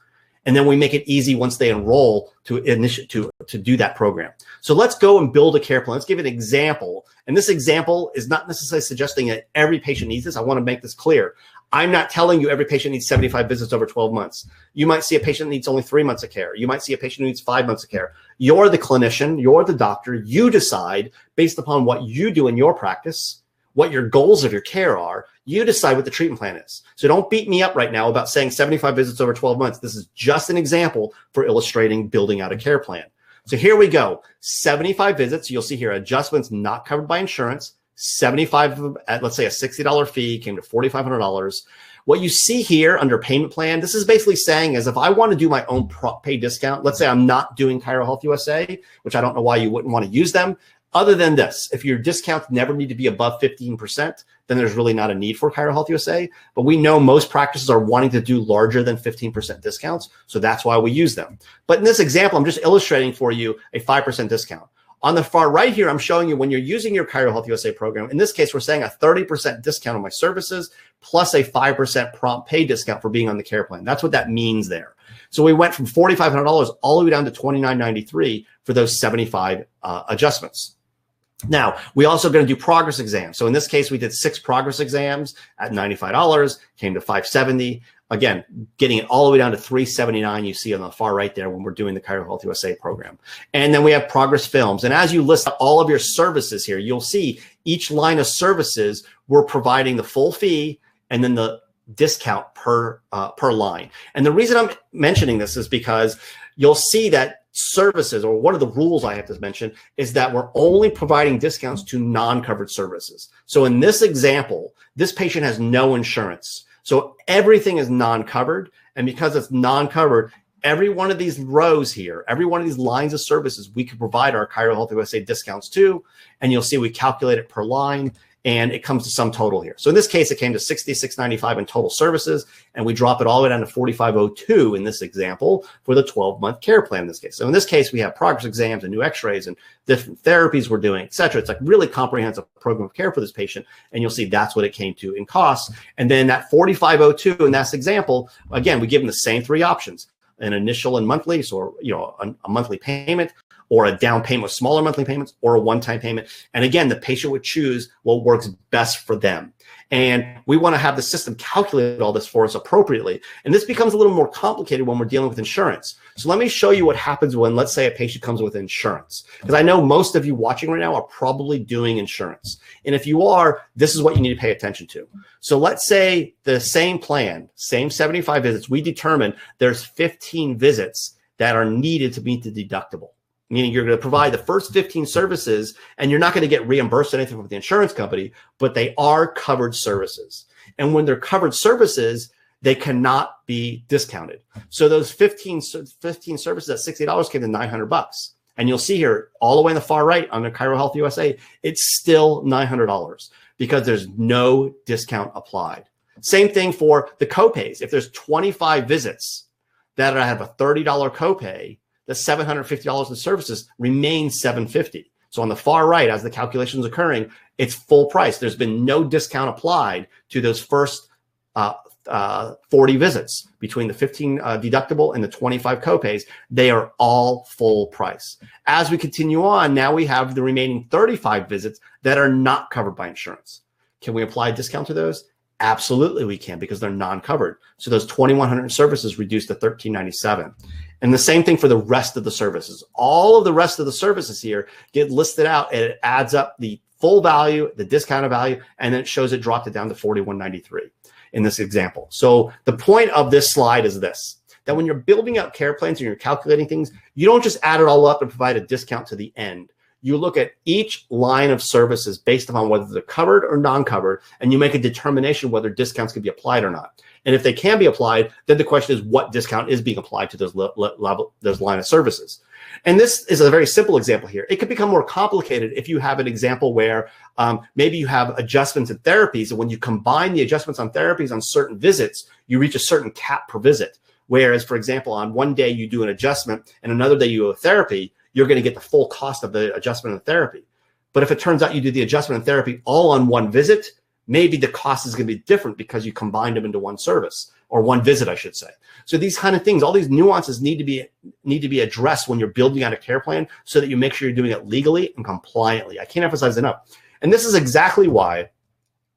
And then we make it easy once they enroll to do that program. So let's go and build a care plan. Let's give an example. And this example is not necessarily suggesting that every patient needs this. I want to make this clear. I'm not telling you every patient needs 75 visits over 12 months. You might see a patient that needs only 3 months of care. You might see a patient who needs 5 months of care. You're the clinician. You're the doctor. You decide based upon what you do in your practice, what your goals of your care are. You decide what the treatment plan is. So don't beat me up right now about saying 75 visits over 12 months. This is just an example for illustrating building out a care plan. So here we go. 75 visits. You'll see here adjustments not covered by insurance. 75 at, let's say, a $60 fee came to $4,500. What you see here under payment plan, this is basically saying is if I want to do my own prop pay discount, let's say I'm not doing ChiroHealthUSA, which I don't know why you wouldn't want to use them. Other than this, if your discounts never need to be above 15%, then there's really not a need for ChiroHealthUSA. But we know most practices are wanting to do larger than 15% discounts. So that's why we use them. But in this example, I'm just illustrating for you a 5% discount. On the far right here, I'm showing you when you're using your ChiroHealthUSA program. In this case, we're saying a 30% discount on my services plus a 5% prompt pay discount for being on the care plan. That's what that means there. So we went from $4,500 all the way down to $2,993 for those 75 adjustments. Now, we also going to do progress exams. So in this case, we did 6 progress exams at $95, came to $570. Again, getting it all the way down to $379. You see on the far right there when we're doing the ChiroHealthUSA program. And then we have progress films. And as you list out all of your services here, you'll see each line of services, we're providing the full fee and then the discount per line. And the reason I'm mentioning this is because you'll see that services, or one of the rules I have to mention, is that we're only providing discounts to non-covered services. So in this example, this patient has no insurance. So everything is non-covered. And because it's non-covered, every one of these rows here, every one of these lines of services, we can provide our ChiroHealthUSA discounts to. And you'll see we calculate it per line. And it comes to some total here. So in this case, it came to $66.95 in total services, and we drop it all the way down to $45.02 in this example for the 12-month care plan in this case. So in this case, we have progress exams and new x-rays and different therapies we're doing, et cetera. It's like really comprehensive program of care for this patient, and you'll see that's what it came to in costs. And then that $45.02 in that example, again, we give them the same 3 options, an initial and monthly, so a monthly payment, or a down payment with smaller monthly payments, or a one-time payment. And again, the patient would choose what works best for them. And we want to have the system calculate all this for us appropriately. And this becomes a little more complicated when we're dealing with insurance. So let me show you what happens when, let's say, a patient comes with insurance. Because I know most of you watching right now are probably doing insurance. And if you are, this is what you need to pay attention to. So let's say the same plan, same 75 visits, we determine there's 15 visits that are needed to meet the deductible. Meaning you're going to provide the first 15 services and you're not going to get reimbursed anything from the insurance company, but they are covered services. And when they're covered services, they cannot be discounted. So those 15 services at $60 came to $900. And you'll see here all the way on the far right on the ChiroHealthUSA, it's still $900 because there's no discount applied. Same thing for the copays. If there's 25 visits that have a $30 copay, the $750 in services remains $750. So on the far right, as the calculation is occurring, it's full price. There's been no discount applied to those first 40 visits between the 15 deductible and the 25 copays. They are all full price. As we continue on, now we have the remaining 35 visits that are not covered by insurance. Can we apply a discount to those? Absolutely we can, because they're non-covered. So those 2,100 services reduced to $1,397. And the same thing for the rest of the services. All of the rest of the services here get listed out, and it adds up the full value, the discounted value, and then it shows it dropped it down to $4,193 in this example. So the point of this slide is this, that when you're building out care plans and you're calculating things, you don't just add it all up and provide a discount to the end. You look at each line of services based upon whether they're covered or non-covered, and you make a determination whether discounts can be applied or not. And if they can be applied, then the question is what discount is being applied to those line of services. And this is a very simple example here. It could become more complicated if you have an example where maybe you have adjustments and therapies, and when you combine the adjustments on therapies on certain visits, you reach a certain cap per visit. Whereas, for example, on one day you do an adjustment and another day you do a therapy, you're going to get the full cost of the adjustment and therapy. But if it turns out you do the adjustment and therapy all on one visit, maybe the cost is going to be different because you combined them into one service, or one visit, I should say. So these kind of things, all these nuances need to be addressed when you're building out a care plan, so that you make sure you're doing it legally and compliantly. I can't emphasize enough. And this is exactly why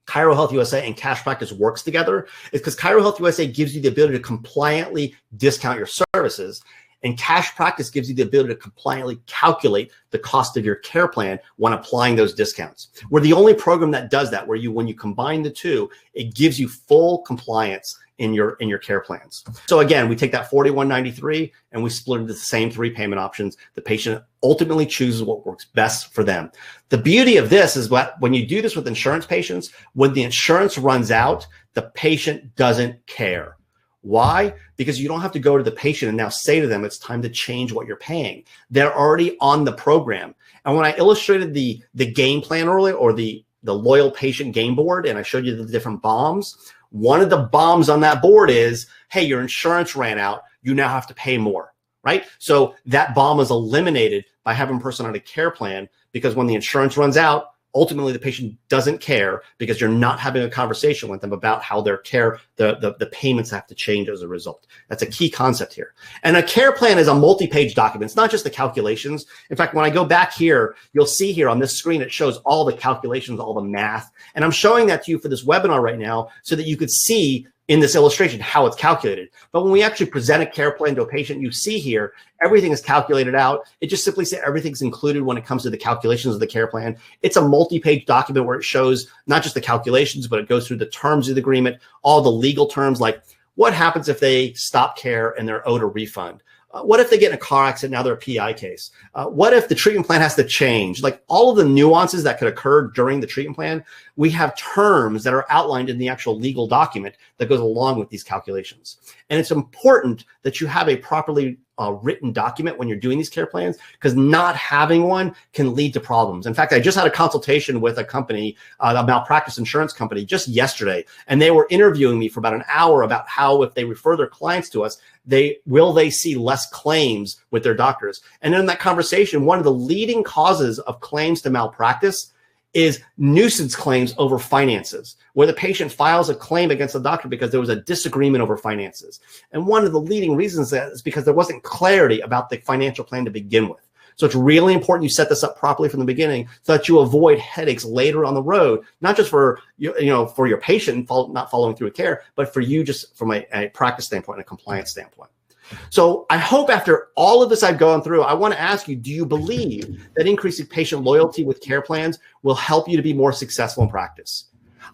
ChiroHealthUSA and Cash Practice works together, is because ChiroHealthUSA gives you the ability to compliantly discount your services, and Cash Practice gives you the ability to compliantly calculate the cost of your care plan when applying those discounts. We're the only program that does that, where when you combine the two, it gives you full compliance in your care plans. So again, we take that $4,193 and we split it into the same 3 payment options. The patient ultimately chooses what works best for them. The beauty of this is when you do this with insurance patients, when the insurance runs out, the patient doesn't care. Why? Because you don't have to go to the patient and now say to them, it's time to change what you're paying. They're already on the program. And when I illustrated the game plan earlier, or the loyal patient game board, and I showed you the different bombs, one of the bombs on that board is, hey, your insurance ran out, you now have to pay more, right? So that bomb is eliminated by having a person on a care plan, because when the insurance runs out, ultimately the patient doesn't care, because you're not having a conversation with them about how their care, the payments have to change as a result. That's a key concept here. And a care plan is a multi-page document. It's not just the calculations. In fact, when I go back here, you'll see here on this screen, it shows all the calculations, all the math. And I'm showing that to you for this webinar right now so that you could see in this illustration how it's calculated. But when we actually present a care plan to a patient, you see here, everything is calculated out. It just simply says everything's included when it comes to the calculations of the care plan. It's a multi-page document where it shows not just the calculations, but it goes through the terms of the agreement, all the legal terms, like what happens if they stop care and they're owed a refund? What if they get in a car accident, now they're a PI case? What if the treatment plan has to change? Like all of the nuances that could occur during the treatment plan, we have terms that are outlined in the actual legal document that goes along with these calculations. And it's important that you have a properly written document when you're doing these care plans, because not having one can lead to problems. In fact, I just had a consultation with a company, a malpractice insurance company, just yesterday, and they were interviewing me for about an hour about how, if they refer their clients to us, will they see less claims with their doctors. And in that conversation, one of the leading causes of claims to malpractice is nuisance claims over finances, where the patient files a claim against the doctor because there was a disagreement over finances. And one of the leading reasons that is because there wasn't clarity about the financial plan to begin with. So it's really important you set this up properly from the beginning so that you avoid headaches later on the road, not just for for your patient not following through with care, but for you just from a practice standpoint and a compliance standpoint. So I hope after all of this I've gone through, I want to ask you, do you believe that increasing patient loyalty with care plans will help you to be more successful in practice?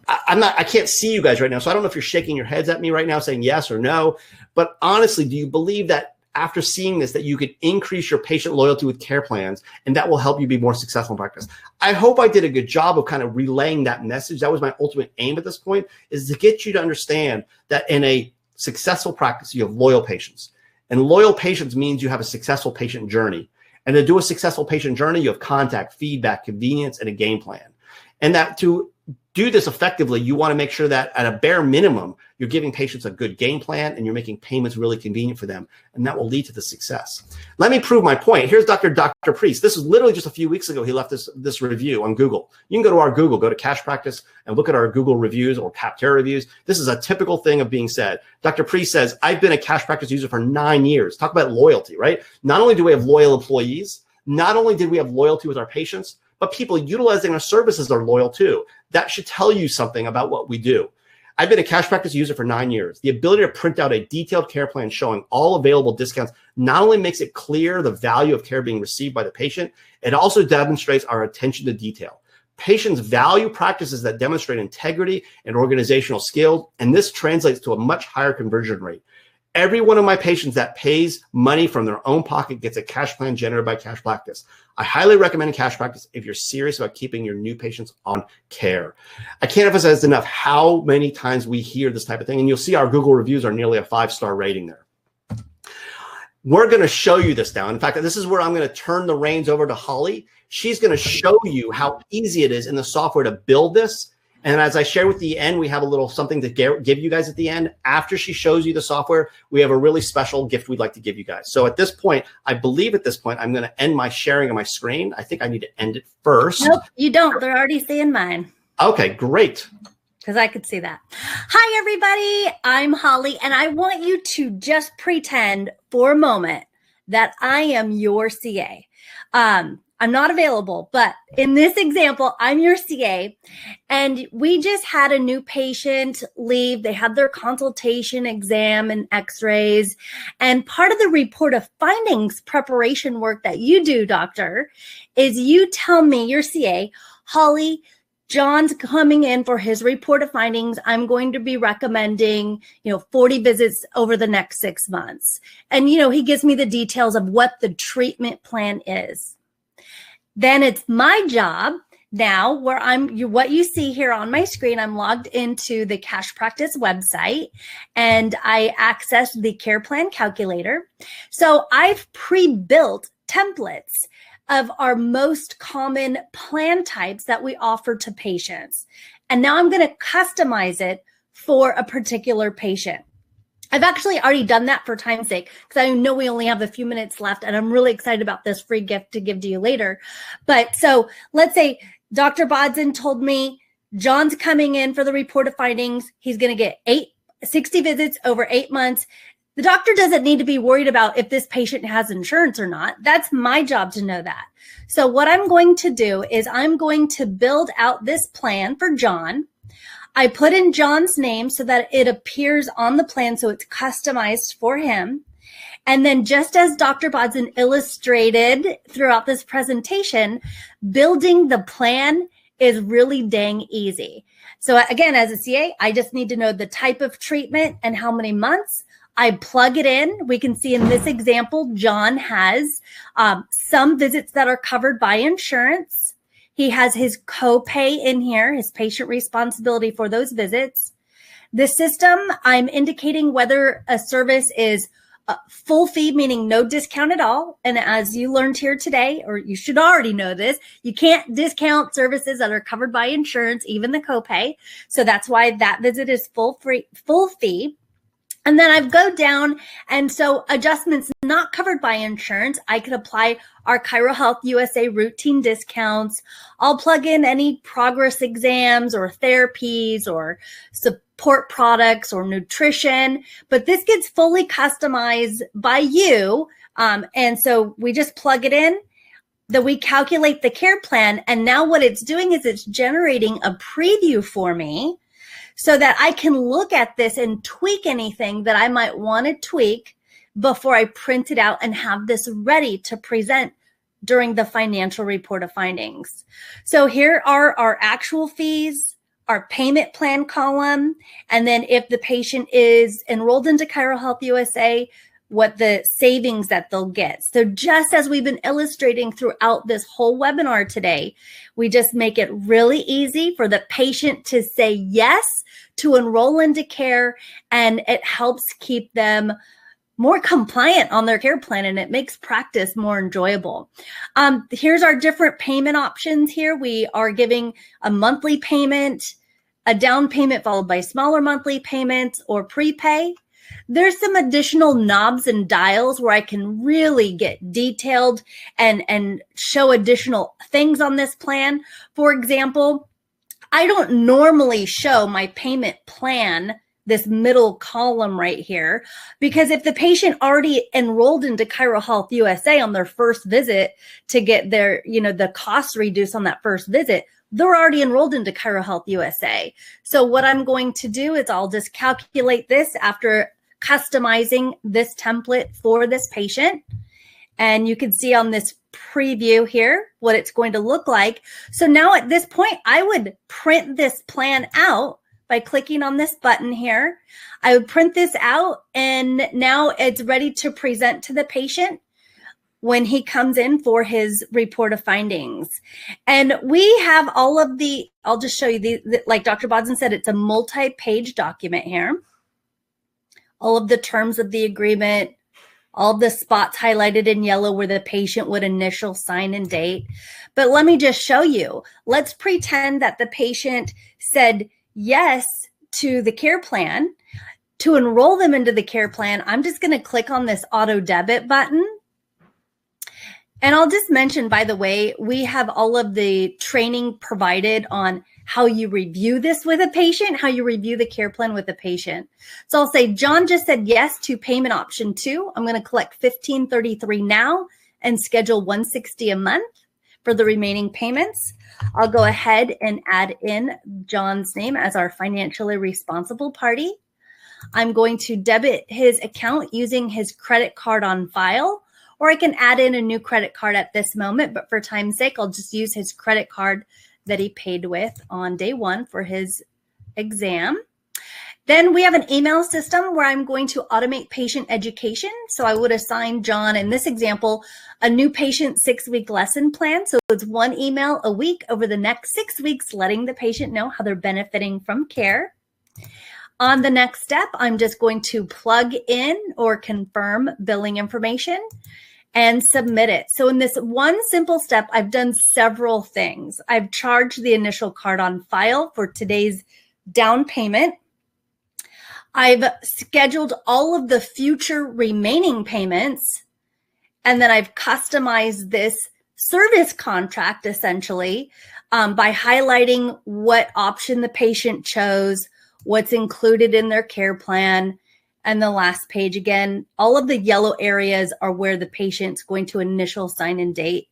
I can't see you guys right now, so I don't know if you're shaking your heads at me right now saying yes or no, but honestly, do you believe that after seeing this, that you could increase your patient loyalty with care plans and that will help you be more successful in practice? I hope I did a good job of kind of relaying that message. That was my ultimate aim at this point, is to get you to understand that in a successful practice, you have loyal patients. And loyal patients means you have a successful patient journey. And to do a successful patient journey, you have contact, feedback, convenience, and a game plan. And that to do this effectively, you want to make sure that at a bare minimum, you're giving patients a good game plan and you're making payments really convenient for them. And that will lead to the success. Let me prove my point. Here's Dr. Priest. This was literally just a few weeks ago. He left this review on Google. You can go to our Google, go to Cash Practice and look at our Google reviews or Capterra reviews. This is a typical thing of being said. Dr. Priest says, I've been a Cash Practice user for 9 years. Talk about loyalty, right? Not only do we have loyal employees, not only did we have loyalty with our patients, but people utilizing our services are loyal too. That should tell you something about what we do. I've been a Cash Practice user for 9 years. The ability to print out a detailed care plan showing all available discounts not only makes it clear the value of care being received by the patient, it also demonstrates our attention to detail. Patients value practices that demonstrate integrity and organizational skill, and this translates to a much higher conversion rate. Every one of my patients that pays money from their own pocket gets a cash plan generated by Cash Practice. I highly recommend Cash Practice if you're serious about keeping your new patients on care. I can't emphasize enough how many times we hear this type of thing, and you'll see our Google reviews are nearly a 5-star rating there. We're going to show you this now. In fact, this is where I'm going to turn the reins over to Holly. She's going to show you how easy it is in the software to build this. And as I share with the end, we have a little something to give you guys at the end. After she shows you the software, we have a really special gift we'd like to give you guys. So at this point, I believe at this point, I'm going to end my sharing of my screen. I think I need to end it first. Nope, you don't. They're already seeing mine. Okay, great. Because I could see that. Hi, everybody. I'm Holly, and I want you to just pretend for a moment that I am your CA. I'm not available, but in this example, I'm your CA, and we just had a new patient leave. They had their consultation exam and x-rays, and part of the report of findings preparation work that you do, doctor, is you tell me, your CA, Holly, John's coming in for his report of findings. I'm going to be recommending, 40 visits over the next 6 months. And, he gives me the details of what the treatment plan is. Then it's my job now where what you see here on my screen, I'm logged into the Cash Practice website and I access the care plan calculator. So I've pre-built templates of our most common plan types that we offer to patients. And now I'm going to customize it for a particular patient. I've actually already done that for time's sake because I know we only have a few minutes left and I'm really excited about this free gift to give to you later. But so let's say Dr. Bodzin told me John's coming in for the report of findings. He's going to get 60 visits over 8 months. The doctor doesn't need to be worried about if this patient has insurance or not. That's my job to know that. So what I'm going to do is I'm going to build out this plan for John. I put in John's name so that it appears on the plan, so it's customized for him. And then just as Dr. Bodzin illustrated throughout this presentation, building the plan is really dang easy. So again, as a CA, I just need to know the type of treatment and how many months. I plug it in. We can see in this example, John has some visits that are covered by insurance. He has his copay in here, his patient responsibility for those visits. The system, I'm indicating whether a service is full fee, meaning no discount at all. And as you learned here today, or you should already know this, you can't discount services that are covered by insurance, even the copay. So that's why that visit is full fee. And then I go down, and so adjustments not covered by insurance, I could apply our ChiroHealthUSA routine discounts. I'll plug in any progress exams or therapies or support products or nutrition, but this gets fully customized by you. And so we just plug it in, that we calculate the care plan. And now what it's doing is it's generating a preview for me, so that I can look at this and tweak anything that I might want to tweak before I print it out and have this ready to present during the financial report of findings. So here are our actual fees, our payment plan column, and then if the patient is enrolled into ChiroHealthUSA, what the savings that they'll get. So just as we've been illustrating throughout this whole webinar today, we just make it really easy for the patient to say yes to enroll into care, and it helps keep them more compliant on their care plan, and it makes practice more enjoyable. Here's our different payment options here. We are giving a monthly payment, a down payment followed by smaller monthly payments, or prepay. There's some additional knobs and dials where I can really get detailed and show additional things on this plan. For example, I don't normally show my payment plan, this middle column right here, because if the patient already enrolled into ChiroHealthUSA on their first visit to get their, the costs reduced on that first visit, they're already enrolled into ChiroHealthUSA. So what I'm going to do is I'll just calculate this after customizing this template for this patient. And you can see on this preview here what it's going to look like. So now at this point, I would print this plan out by clicking on this button here. I would print this out, and now it's ready to present to the patient when he comes in for his report of findings. And we have all of the, I'll just show you, like Dr. Bodzin said, it's a multi-page document here. All of the terms of the agreement, all the spots highlighted in yellow where the patient would initial sign and date. But let me just show you. Let's pretend that the patient said yes to the care plan. To enroll them into the care plan, I'm just going to click on this auto debit button. And I'll just mention, by the way, we have all of the training provided on how you review this with a patient, how you review the care plan with a patient. So I'll say, John just said yes to payment option 2. I'm going to collect $1,533 now and schedule $160 a month for the remaining payments. I'll go ahead and add in John's name as our financially responsible party. I'm going to debit his account using his credit card on file, or I can add in a new credit card at this moment, but for time's sake, I'll just use his credit card that he paid with on day 1 for his exam. Then we have an email system where I'm going to automate patient education. So I would assign John, in this example, a new patient 6-week lesson plan. So it's 1 email a week over the next 6 weeks, letting the patient know how they're benefiting from care. On the next step, I'm just going to plug in or confirm billing information and submit it. So in this one simple step, I've done several things. I've charged the initial card on file for today's down payment. I've scheduled all of the future remaining payments, and then I've customized this service contract essentially by highlighting what option the patient chose, what's included in their care plan. And the last page, again, all of the yellow areas are where the patient's going to initial sign and date.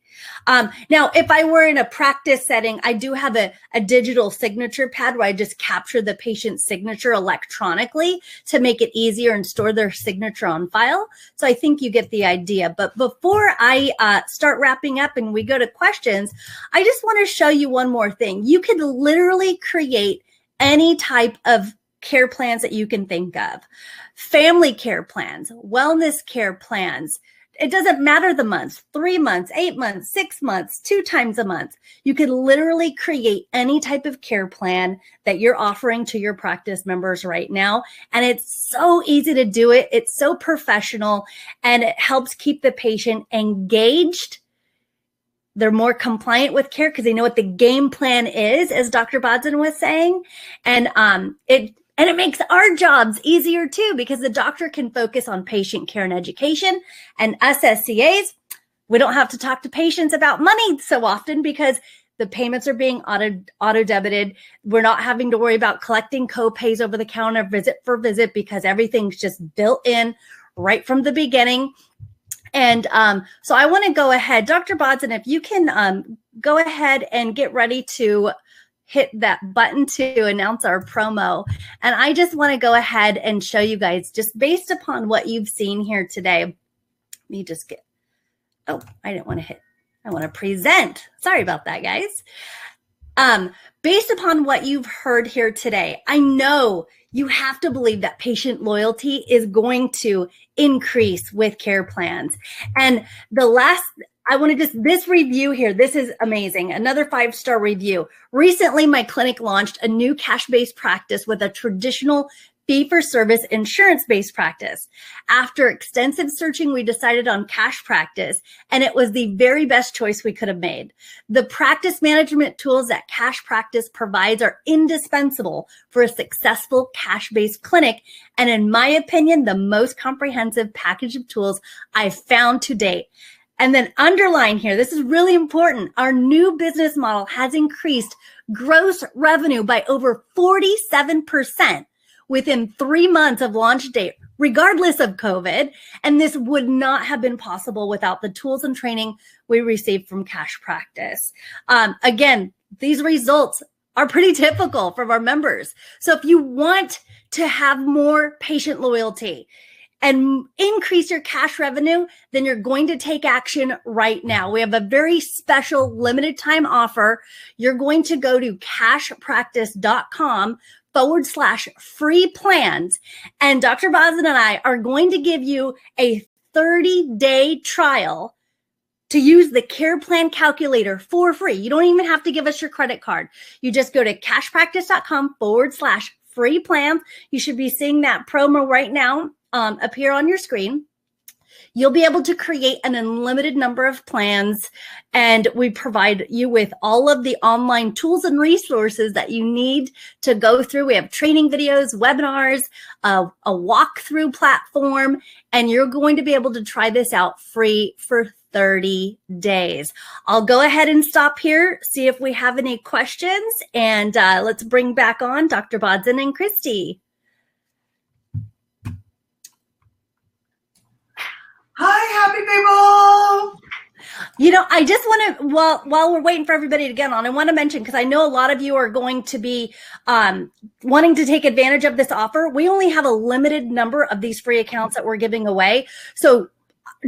Now, if I were in a practice setting, I do have a digital signature pad where I just capture the patient's signature electronically to make it easier and store their signature on file. So I think you get the idea. But before I start wrapping up and we go to questions, I just want to show you one more thing. You could literally create any type of care plans that you can think of. Family care plans, wellness care plans. It doesn't matter the months, 3 months, 8 months, 6 months, 2 times a month. You could literally create any type of care plan that you're offering to your practice members right now. And it's so easy to do it. It's so professional, and it helps keep the patient engaged. They're more compliant with care because they know what the game plan is, as Dr. Bodzin was saying. And it makes our jobs easier too, because the doctor can focus on patient care and education. And us as CAs, we don't have to talk to patients about money so often because the payments are being auto-debited. We're not having to worry about collecting co-pays over the counter visit for visit because everything's just built in right from the beginning. And so I want to go ahead, Dr. Bodzin, if you can go ahead and get ready to hit that button to announce our promo. And I just want to go ahead and show you guys, just based upon what you've seen here today. Let me just get, oh, I didn't want to hit, I want to present. Sorry about that, guys. Based upon what you've heard here today, I know you have to believe that patient loyalty is going to increase with care plans. And the last, I want to just, this review here, this is amazing. Another 5-star review. Recently, my clinic launched a new cash-based practice with a traditional fee-for-service insurance-based practice. After extensive searching, we decided on cash practice, and it was the very best choice we could have made. The practice management tools that cash practice provides are indispensable for a successful cash-based clinic, and in my opinion, the most comprehensive package of tools I've found to date. And then underline here, this is really important. Our new business model has increased gross revenue by over 47% within 3 months of launch date, regardless of COVID. And this would not have been possible without the tools and training we received from Cash Practice. Again, these results are pretty typical from our members. So if you want to have more patient loyalty and increase your cash revenue, then you're going to take action right now. We have a very special limited time offer. You're going to go to cashpractice.com/free plans. And Dr. Bodzin and I are going to give you a 30-day trial to use the care plan calculator for free. You don't even have to give us your credit card. You just go to cashpractice.com/free plans. You should be seeing that promo right now appear on your screen. You'll be able to create an unlimited number of plans, and we provide you with all of the online tools and resources that you need to go through. We have training videos, webinars, a walkthrough platform, and you're going to be able to try this out free for 30 days. I'll go ahead and stop here, see if we have any questions, and let's bring back on Dr. Bodzin and Christy. Hi, happy people. You know, I just want to, while we're waiting for everybody to get on, I want to mention, because I know a lot of you are going to be wanting to take advantage of this offer. We only have a limited number of these free accounts that we're giving away. So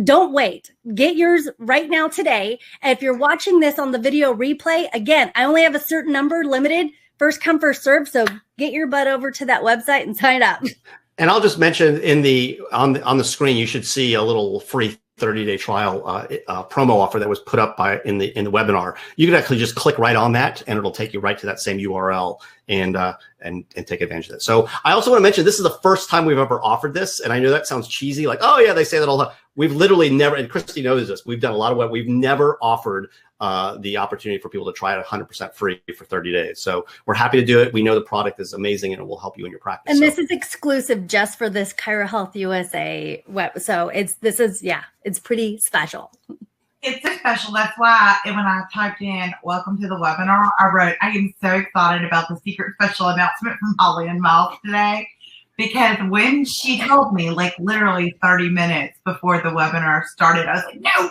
don't wait. Get yours right now today. And if you're watching this on the video replay, again, I only have a certain number, limited, first come, first serve. So get your butt over to that website and sign up. And I'll just mention on the screen, you should see a little free 30-day trial promo offer that was put up in the webinar. You can actually just click right on that, and it'll take you right to that same URL and take advantage of it. So I also want to mention, this is the first time we've ever offered this, and I know that sounds cheesy, like, oh yeah, they say that all the time. We've literally never, and Christy knows this, we've done a lot of we've never offered the opportunity for people to try it 100% free for 30 days. So we're happy to do it. We know the product is amazing and it will help you in your practice. And this is exclusive just for this ChiroHealthUSA web. So it's pretty special. It's so special. That's why when I typed in welcome to the webinar, I wrote, I am so excited about the secret special announcement from Holly and Miles today. Because when she told me, like literally 30 minutes before the webinar started, I was like, no way,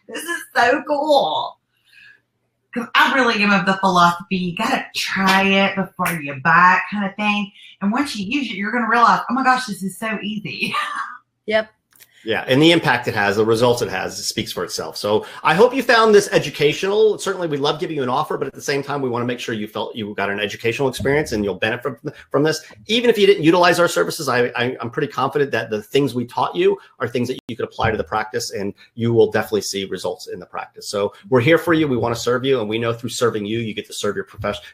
this is so cool. Because I really am of the philosophy, you got to try it before you buy it kind of thing. And once you use it, you're going to realize, oh my gosh, this is so easy. Yep. Yeah, and the impact it has, the results it has, it speaks for itself. So I hope you found this educational. Certainly, we love giving you an offer, but at the same time, we want to make sure you felt you got an educational experience and you'll benefit from this. Even if you didn't utilize our services, I'm pretty confident that the things we taught you are things that you could apply to the practice, and you will definitely see results in the practice. So we're here for you. We want to serve you, and we know through serving you, you get to serve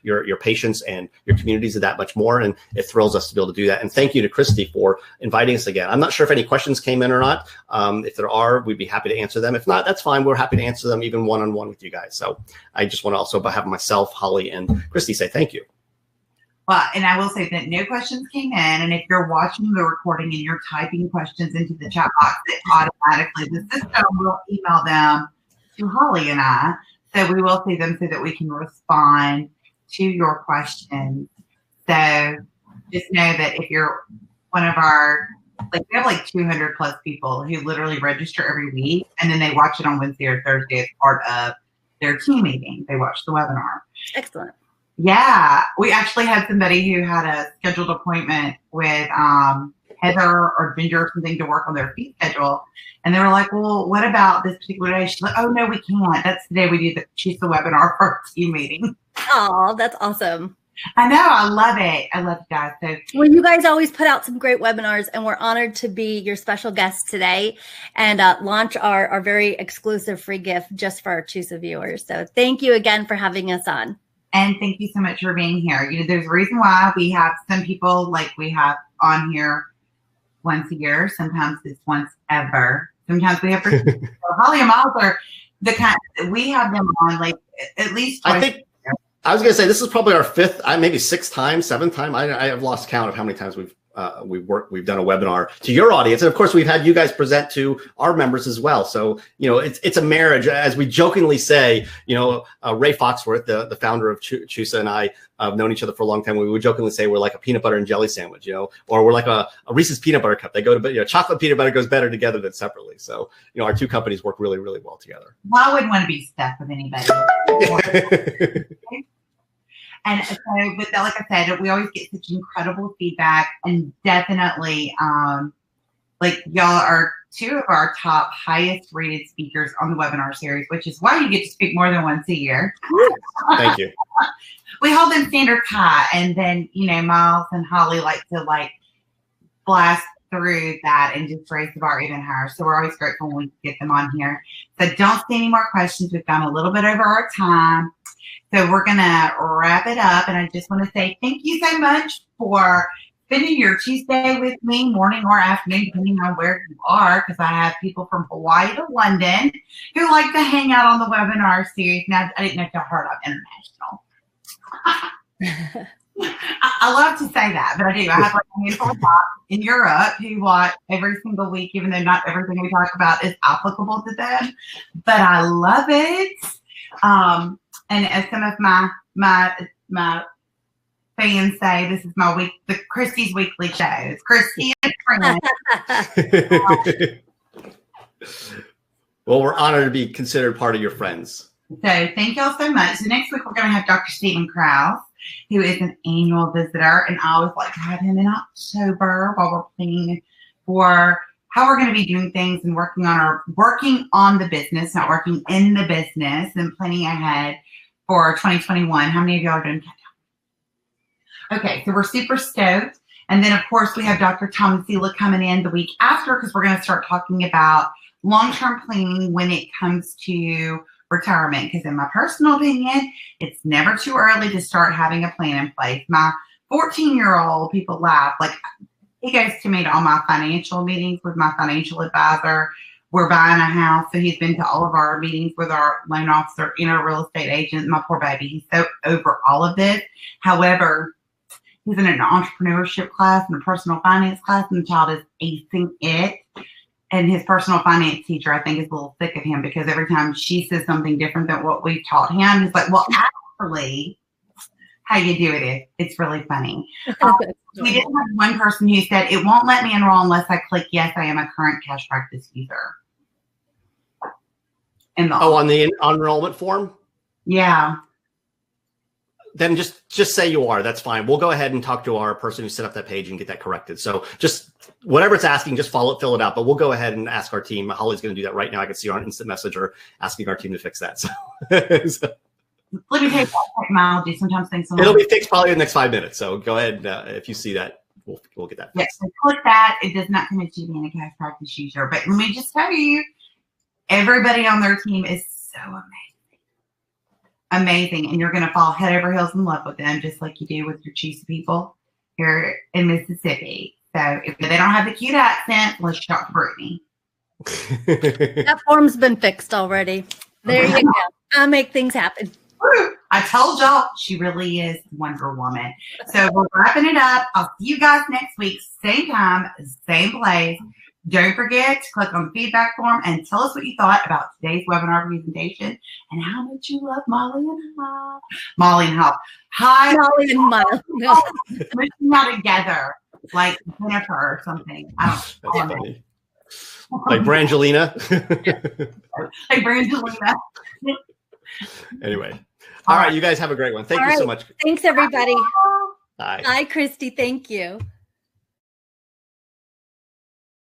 your patients and your communities that much more, and it thrills us to be able to do that. And thank you to Christy for inviting us again. I'm not sure if any questions came in or not. If there are, we'd be happy to answer them. If not, that's fine. We're happy to answer them even one-on-one with you guys. So I just want to also have myself, Holly, and Christy say thank you. Well, and I will say that no questions came in. And if you're watching the recording and you're typing questions into the chat box, it automatically, the system will email them to Holly and I. So we will see them so that we can respond to your questions. So just know that if you're one of our, we have like 200 plus people who literally register every week, and then they watch it on Wednesday or Thursday as part of their team meeting. They watch the webinar. Excellent. Yeah. We actually had somebody who had a scheduled appointment with Heather or Ginger or something to work on their fee schedule. And they were like, well, what about this particular day? She's like, oh, no, we can't. That's the day we do choose the webinar for our team meeting. Oh, that's awesome. I know. I love it. I love you guys. So, well, you guys always put out some great webinars, and we're honored to be your special guest today and launch our very exclusive free gift just for our CHUSA viewers. So thank you again for having us on. And thank you so much for being here. There's a reason why we have some people like we have on here once a year. Sometimes it's once ever. Sometimes we have Holly and Miles are the kind we have them on like at least twice. I think I was going to say this is probably our fifth, maybe sixth time, seventh time. I have lost count of how many times we've done a webinar to your audience, and of course we've had you guys present to our members as well. So it's a marriage, as we jokingly say. Ray Foxworth, the founder of CHIroHealthUSA, and I have known each other for a long time. We would jokingly say we're like a peanut butter and jelly sandwich, or we're like a Reese's peanut butter cup. They go to chocolate peanut butter goes better together than separately. So our two companies work really, really well together. Well, I wouldn't want to be stuck with anybody. And so, but like I said, we always get such incredible feedback, and definitely, like y'all are two of our top highest rated speakers on the webinar series, which is why you get to speak more than once a year. Thank you. We hold them standard high, and then Miles and Holly like to blast through that and just raise the bar even higher. So we're always grateful when we get them on here. So don't see any more questions. We've gone a little bit over our time. So we're going to wrap it up. And I just want to say thank you so much for spending your Tuesday with me, morning or afternoon, depending on where you are, because I have people from Hawaii to London who like to hang out on the webinar series. Now, I didn't know if y'all heard of international. I love to say that, but I do. I have like a handful of docs in Europe who watch every single week, even though not everything we talk about is applicable to them. But I love it. And as some of my fans say, this is the Christy's weekly show. It's Christy and friends. Well, we're honored to be considered part of your friends. So thank y'all so much. So next week we're going to have Dr. Stephen Krause, who is an annual visitor, and I always like to have him in October while we're planning for how we're going to be doing things and working on the business, not working in the business, and planning ahead for 2021. How many of y'all are doing countdown? Okay, so we're super stoked. And then, of course, we have Dr. Thomasila coming in the week after, because we're going to start talking about long-term planning when it comes to retirement. Because in my personal opinion, it's never too early to start having a plan in place. My 14-year-old, people laugh, like he goes to me to all my financial meetings with my financial advisor. We're buying a house, so he's been to all of our meetings with our loan officer and our real estate agent. My poor baby, he's so over all of this. However, he's in an entrepreneurship class and a personal finance class, and the child is acing it. And his personal finance teacher, I think, is a little sick of him, because every time she says something different than what we've taught him, he's like, well, actually, how you do it is. It's really funny. We did have one person who said, it won't let me enroll unless I click, yes, I am a current cash practice user. On the enrollment form? Yeah. Then just say you are. That's fine. We'll go ahead and talk to our person who set up that page and get that corrected. So just whatever it's asking, just fill it out. But we'll go ahead and ask our team. Holly's going to do that right now. I can see her on instant messenger asking our team to fix that. So let me tell you about technology. Sometimes things it'll be fixed probably in the next 5 minutes. So go ahead. If you see that, we'll get that fixed. Yes, so click that. It does not commit you to being a cash practice user. But let me just tell you, everybody on their team is so amazing, and you're going to fall head over heels in love with them, just like you do with your CHIroHealthUSA people here in Mississippi. So if they don't have the cute accent, let's talk to Brittany. That form's been fixed already. There you go. I'll make things happen. I told y'all, she really is Wonder Woman. So we're wrapping it up. I'll see you guys next week, same time, same place. Don't forget to click on the feedback form and tell us what you thought about today's webinar presentation and how much you love Molly and Hal. Molly and Hal. Hi. Molly and Miles. We're not together, like Jennifer or something. I don't know. Like Brangelina. Like Brangelina. Anyway. All right. You guys have a great one. Thank you so much. Thanks, everybody. Bye. Bye, Christy. Thank you.